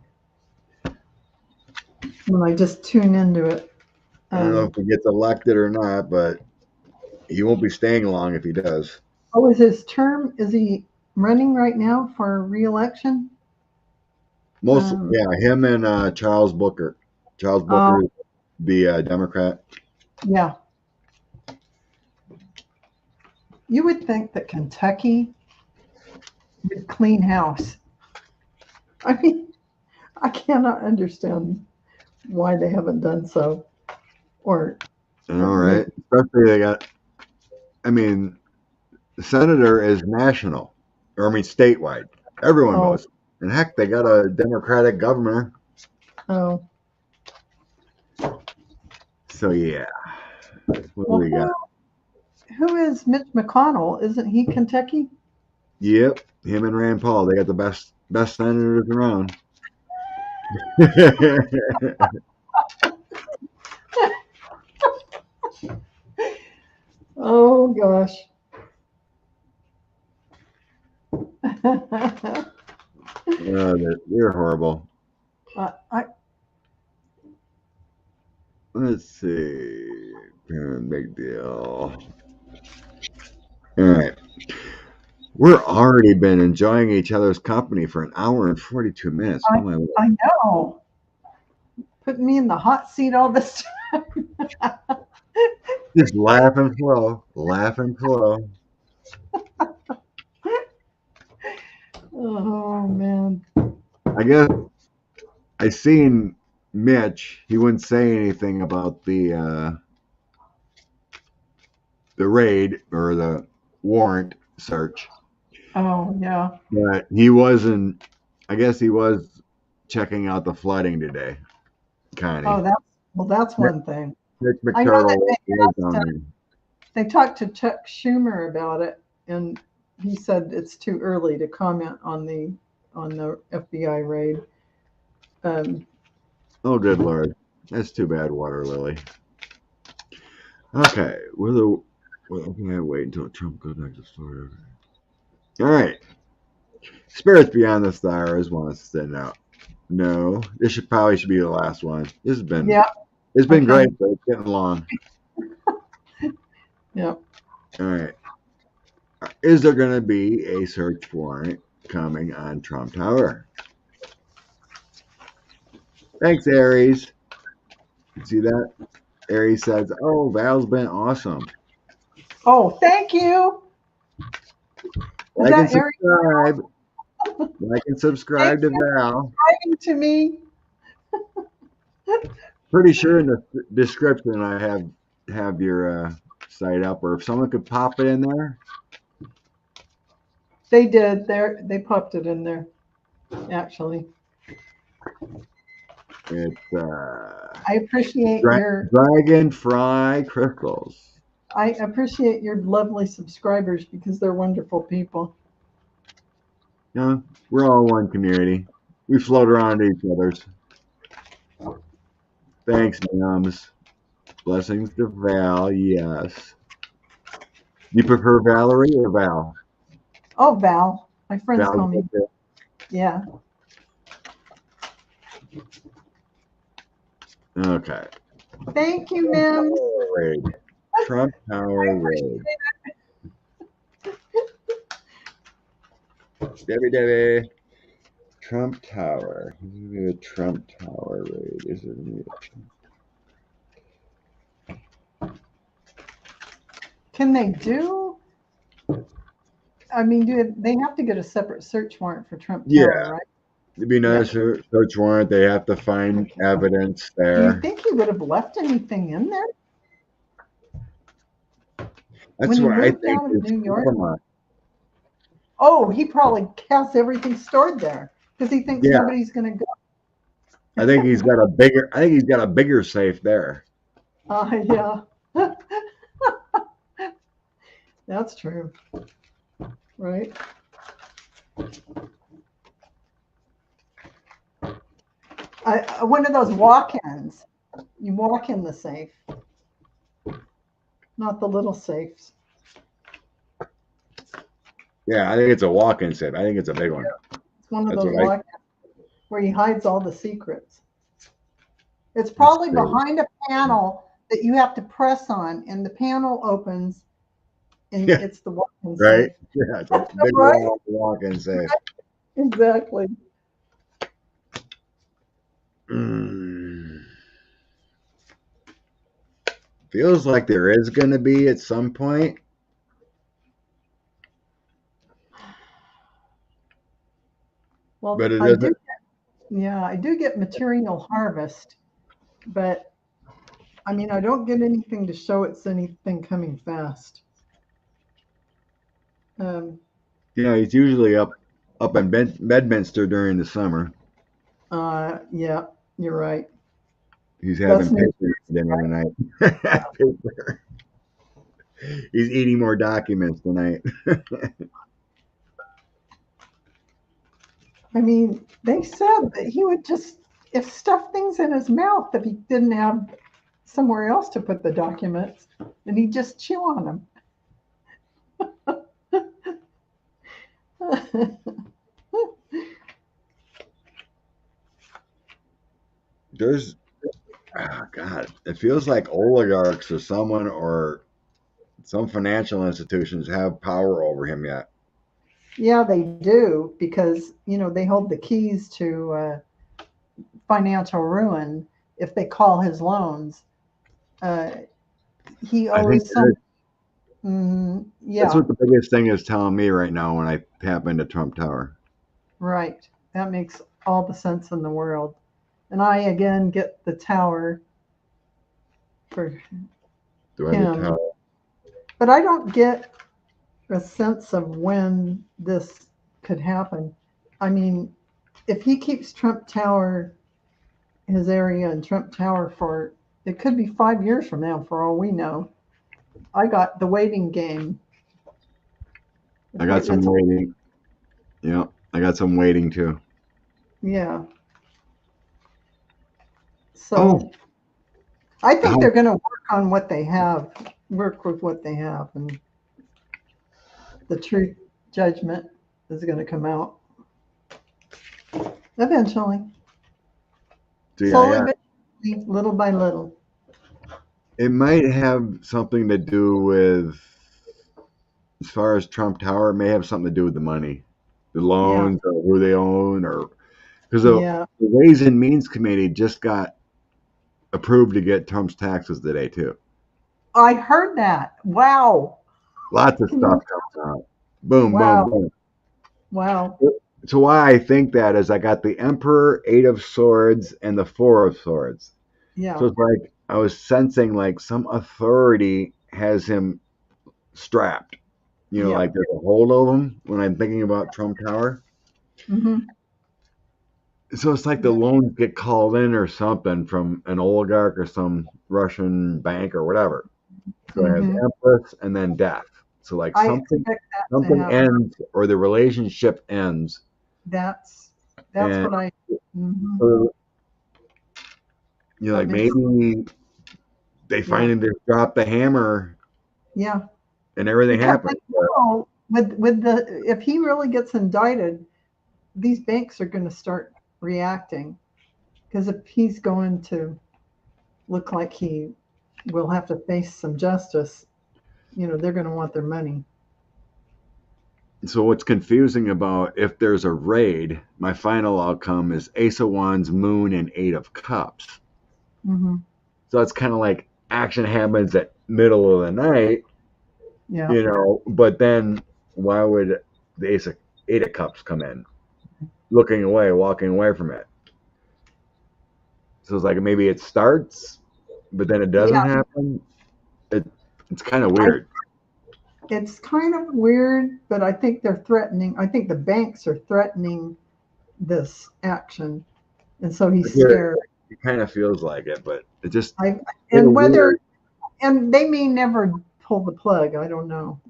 when I just tune into it. I don't know Um if he gets elected or not. But he won't be staying long if he does. oh, is he running right now for re-election? Most, Um yeah, him and Charles Booker. Charles oh Booker, the Democrat. yeah. You would think that Kentucky would clean house. I mean, I cannot understand why they haven't done so. Or I know, maybe right? Especially they got. I mean, the senator is national, or I mean statewide. Everyone oh knows. And heck, they got a Democratic governor. oh So yeah, what do well, we got? who is Mitch McConnell? Isn't he Kentucky? Yep, him and Rand Paul. They got the best senators around. Oh gosh. They're horrible. I Let's see. Big deal. All right. We're already been enjoying each other's company for an hour and 42 minutes. I Oh my Lord. I know. Putting me in the hot seat all this time. Just laugh and flow. Laugh and flow. Oh man. I guess I seen Mitch. He wouldn't say anything about the raid or the warrant search, Oh yeah. but he wasn't. I guess he was checking out the flooding today, Oh, Connie. that's Mitch one thing. I know that McTurtle was down there. they talked to Chuck Schumer about it, and he said it's too early to comment on the FBI raid. Um, Oh, good Lord. That's too bad, Water Lily. Okay, well, can I wait until Trump goes back to Florida? All right. Spirits Beyond the Stars wants to know. No, this should be the last one. yeah. It's been Okay. great, but it's getting long. Yeah. All right. Is there going to be a search warrant coming on Trump Tower? Thanks, Aries. See that? Aries says, "Oh, Val's been awesome. Oh, thank you. Is Like and that Eric subscribe. Like and subscribe Thanks to for Val." writing to me? Pretty sure in the description I have your site up, or if someone could pop it in there. They did. They popped it in there. Actually, It's I appreciate your Dragonfly Crystals. I appreciate your lovely subscribers because they're wonderful people. You know, we're all one community. We float around each other's. Thanks, ma'ams. Blessings to Val. Yes. You prefer Valerie or Val? Oh, Val. My friends Val. call me. Yeah. Okay. Thank you, Mims. Raid. Trump Tower Raid. Debbie. Trump Tower. Trump Tower Raid. Is it Can they do? I mean, do they have to get a separate search warrant for Trump Tower, Yeah. right? It'd be nice to search warrant. They have to find evidence Do you there. think he would have left anything in there That's when he what I moved think out of is New York? compromise. Oh, he probably has everything stored there because he thinks Yeah. nobody's going to go. I think he's got a bigger safe there. Yeah. That's true. Right. One of those walk-ins. You walk in the safe, not the little safes. Yeah, I think it's a walk-in safe. I think it's a big one. It's one of That's those what walk-ins where he hides all the secrets. It's probably great. behind a panel that you have to press on, and the panel opens, and Yeah. it's the walk-in Right? safe. Yeah, it's a big Right? walk-in safe. Exactly. Feels like there is going to be at some point. Well, But it I do. doesn't. Yeah, I do get material harvest, but I mean, I don't get anything to show it's anything coming fast. Yeah, he's usually up in Bedminster during the summer. Yeah, you're right. He's That's having New paper dinner tonight. Yeah. Paper. He's eating more documents tonight. I mean, they said that he would just if stuff things in his mouth if he didn't have somewhere else to put the documents, and he'd just chew on them. There's, God, it feels like oligarchs or someone or some financial institutions have power over him yet. Yeah, they do because they hold the keys to financial ruin if they call his loans. He I think owes some. that's Yeah, what the biggest thing is telling me right now when I tap into Trump Tower. right. That makes all the sense in the world. And I again get the tower for Do I have the him, tower? but I don't get a sense of when this could happen. I mean, if he keeps Trump Tower, his area and Trump Tower for, it could be 5 years from now for all we know. I got the waiting game. I got some waiting. Yeah, I got some waiting too. Yeah. So Oh, I think they're going to work with what they have, and the truth judgment is going to come out eventually. Slowly but surely, little by little. it might have something to do with, as far as Trump Tower, it may have something to do with the money, the Yeah. loans, or who they own, or because Yeah. the Ways and Means Committee just got approved to get Trump's taxes today too. I heard that. Wow. Lots of stuff comes out. Boom, Wow. boom, boom. Wow. So why I think that is I got the Emperor, Eight of Swords, and the Four of Swords. Yeah. So it's like I was sensing like some authority has him strapped. Yeah. Like there's a hold of him when I'm thinking about Trump Tower. Mm-hmm. So it's like the loans get called in or something from an oligarch or some Russian bank or whatever. So it has Empress and then death. So like I expect that to something happen. ends or the relationship ends. That's And what I. so You're That like, makes maybe they yeah, finally just dropped the hammer yeah. and everything Because I happened. But know with the if he really gets indicted, these banks are going to start reacting because if he's going to look like he will have to face some justice, they're going to want their money. so what's confusing about if there's a raid, my final outcome is Ace of Wands, Moon, and Eight of Cups. Hmm. So it's kind of like action happens at middle of the night, Yeah, but then why would the Eight of Cups come in? Looking away, walking away from it. So it's like maybe it starts, but then it doesn't yeah. happen. It, it's kind of I weird. It's kind of weird, but I think they're threatening. I think the banks are threatening this action, and so he's Here, scared. it kind of feels like it, but it just I it's and whether weird. and they may never pull the plug. I don't know.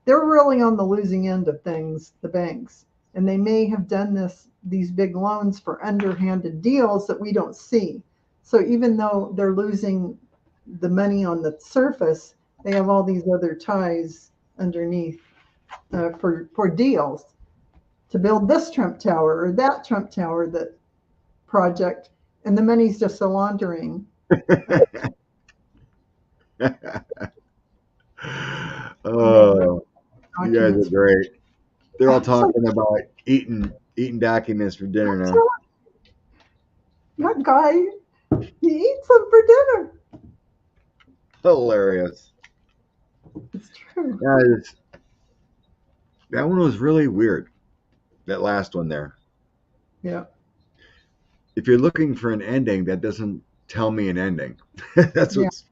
They're really on the losing end of things, the banks, and they may have done these big loans for underhanded deals that we don't see. So even though they're losing the money on the surface, they have all these other ties underneath for deals to build this Trump Tower or that Trump Tower that project, and the money's just a laundering. And they Oh, you guys are documents. great. They're all So talking about eating documents for dinner that's now. right. That guy, he eats them for dinner. Hilarious. It's true. Guys, that one was really weird. That last one there. Yeah, If you're looking for an ending, that doesn't tell me an ending. That's yeah, what's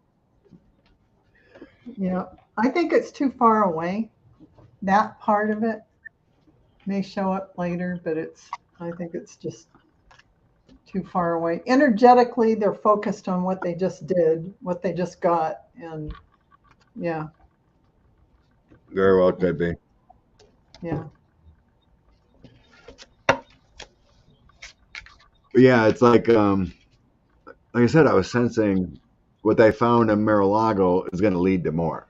yeah. I think it's too far away. That part of it may show up later, but I think it's just too far away. Energetically, they're focused on what they just did, what they just got, and yeah, very well could be. yeah, But yeah, it's like I said, I was sensing what they found in Mar-a-Lago is going to lead to more.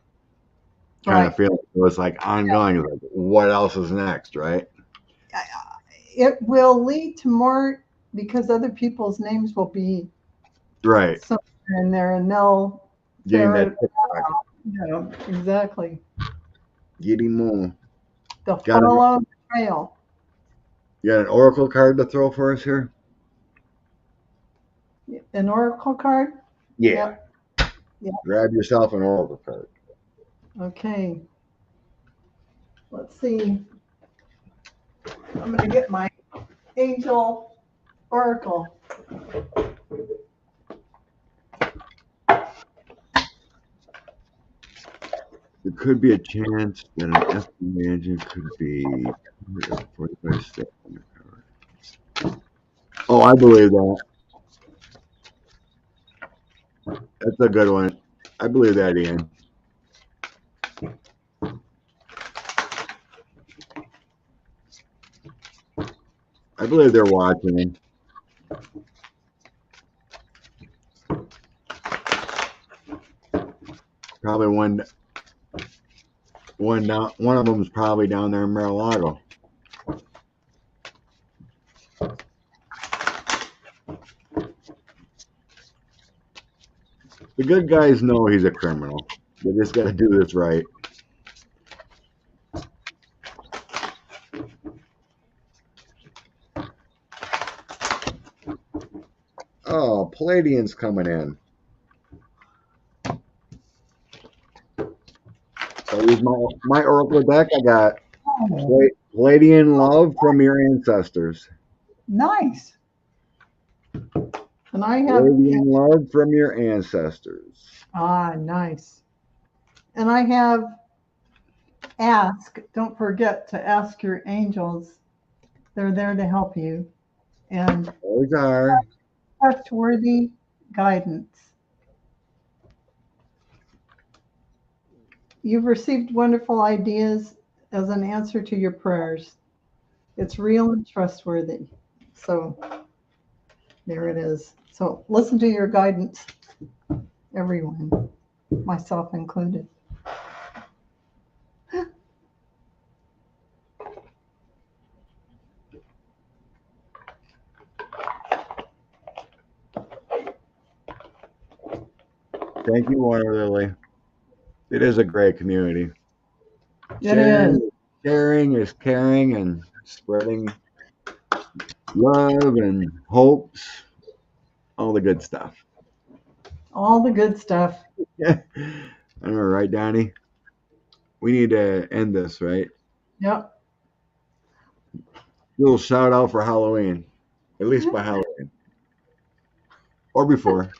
Kind of right. feeling it was like ongoing. Like, what else is next, right? It will lead to more because other people's names will be Right. somewhere in there, and they'll Getting that ferret. TikTok. Exactly. Getting more. They'll Got an follow the trail. you got an oracle card to throw for us here? An oracle card. Yeah. Yep. Yep. Grab yourself an oracle card. Okay. Let's see. I'm going to get my angel oracle. There could be a chance that an estimate agent could be 45 steps undercover. Oh, I believe that. That's a good one. I believe that, Ian. I believe they're watching. Probably one of them is probably down there in Mar-a-Lago. The good guys know he's a criminal. They just got to do this right. Oh, Palladian's coming in. So I use my Oracle deck. I got Oh, Palladian love from your ancestors. nice. And I have, Palladian love from your ancestors. nice. And I have ask. Don't forget to ask your angels. They're there to help you. And Those are. trustworthy guidance. You've received wonderful ideas as an answer to your prayers. It's real and trustworthy. So There it is. So listen to your guidance, everyone, myself included. Thank you, Water Lily. It is a great community. It is. Sharing is caring and spreading love and hopes, all the good stuff. All the good stuff. Yeah. All right, Donnie. We need to end this, right? Yep. Little shout out for Halloween, at least by Halloween or before.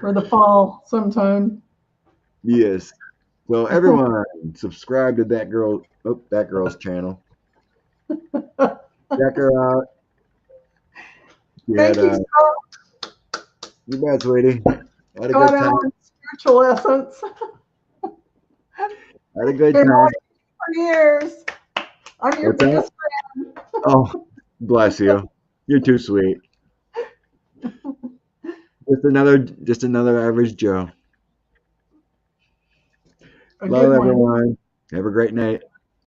For the fall sometime. Yes. So everyone, subscribe to that girl's channel. Check her out. She had Thank you, you bet, sweetie. Had a Scott good time. Allen, Spiritual Essence. Had a good Been time. watching for years. I'm your What's that? biggest Oh, bless you. You're too sweet. Just another average Joe. fan. A Love good one. everyone. Have a great night.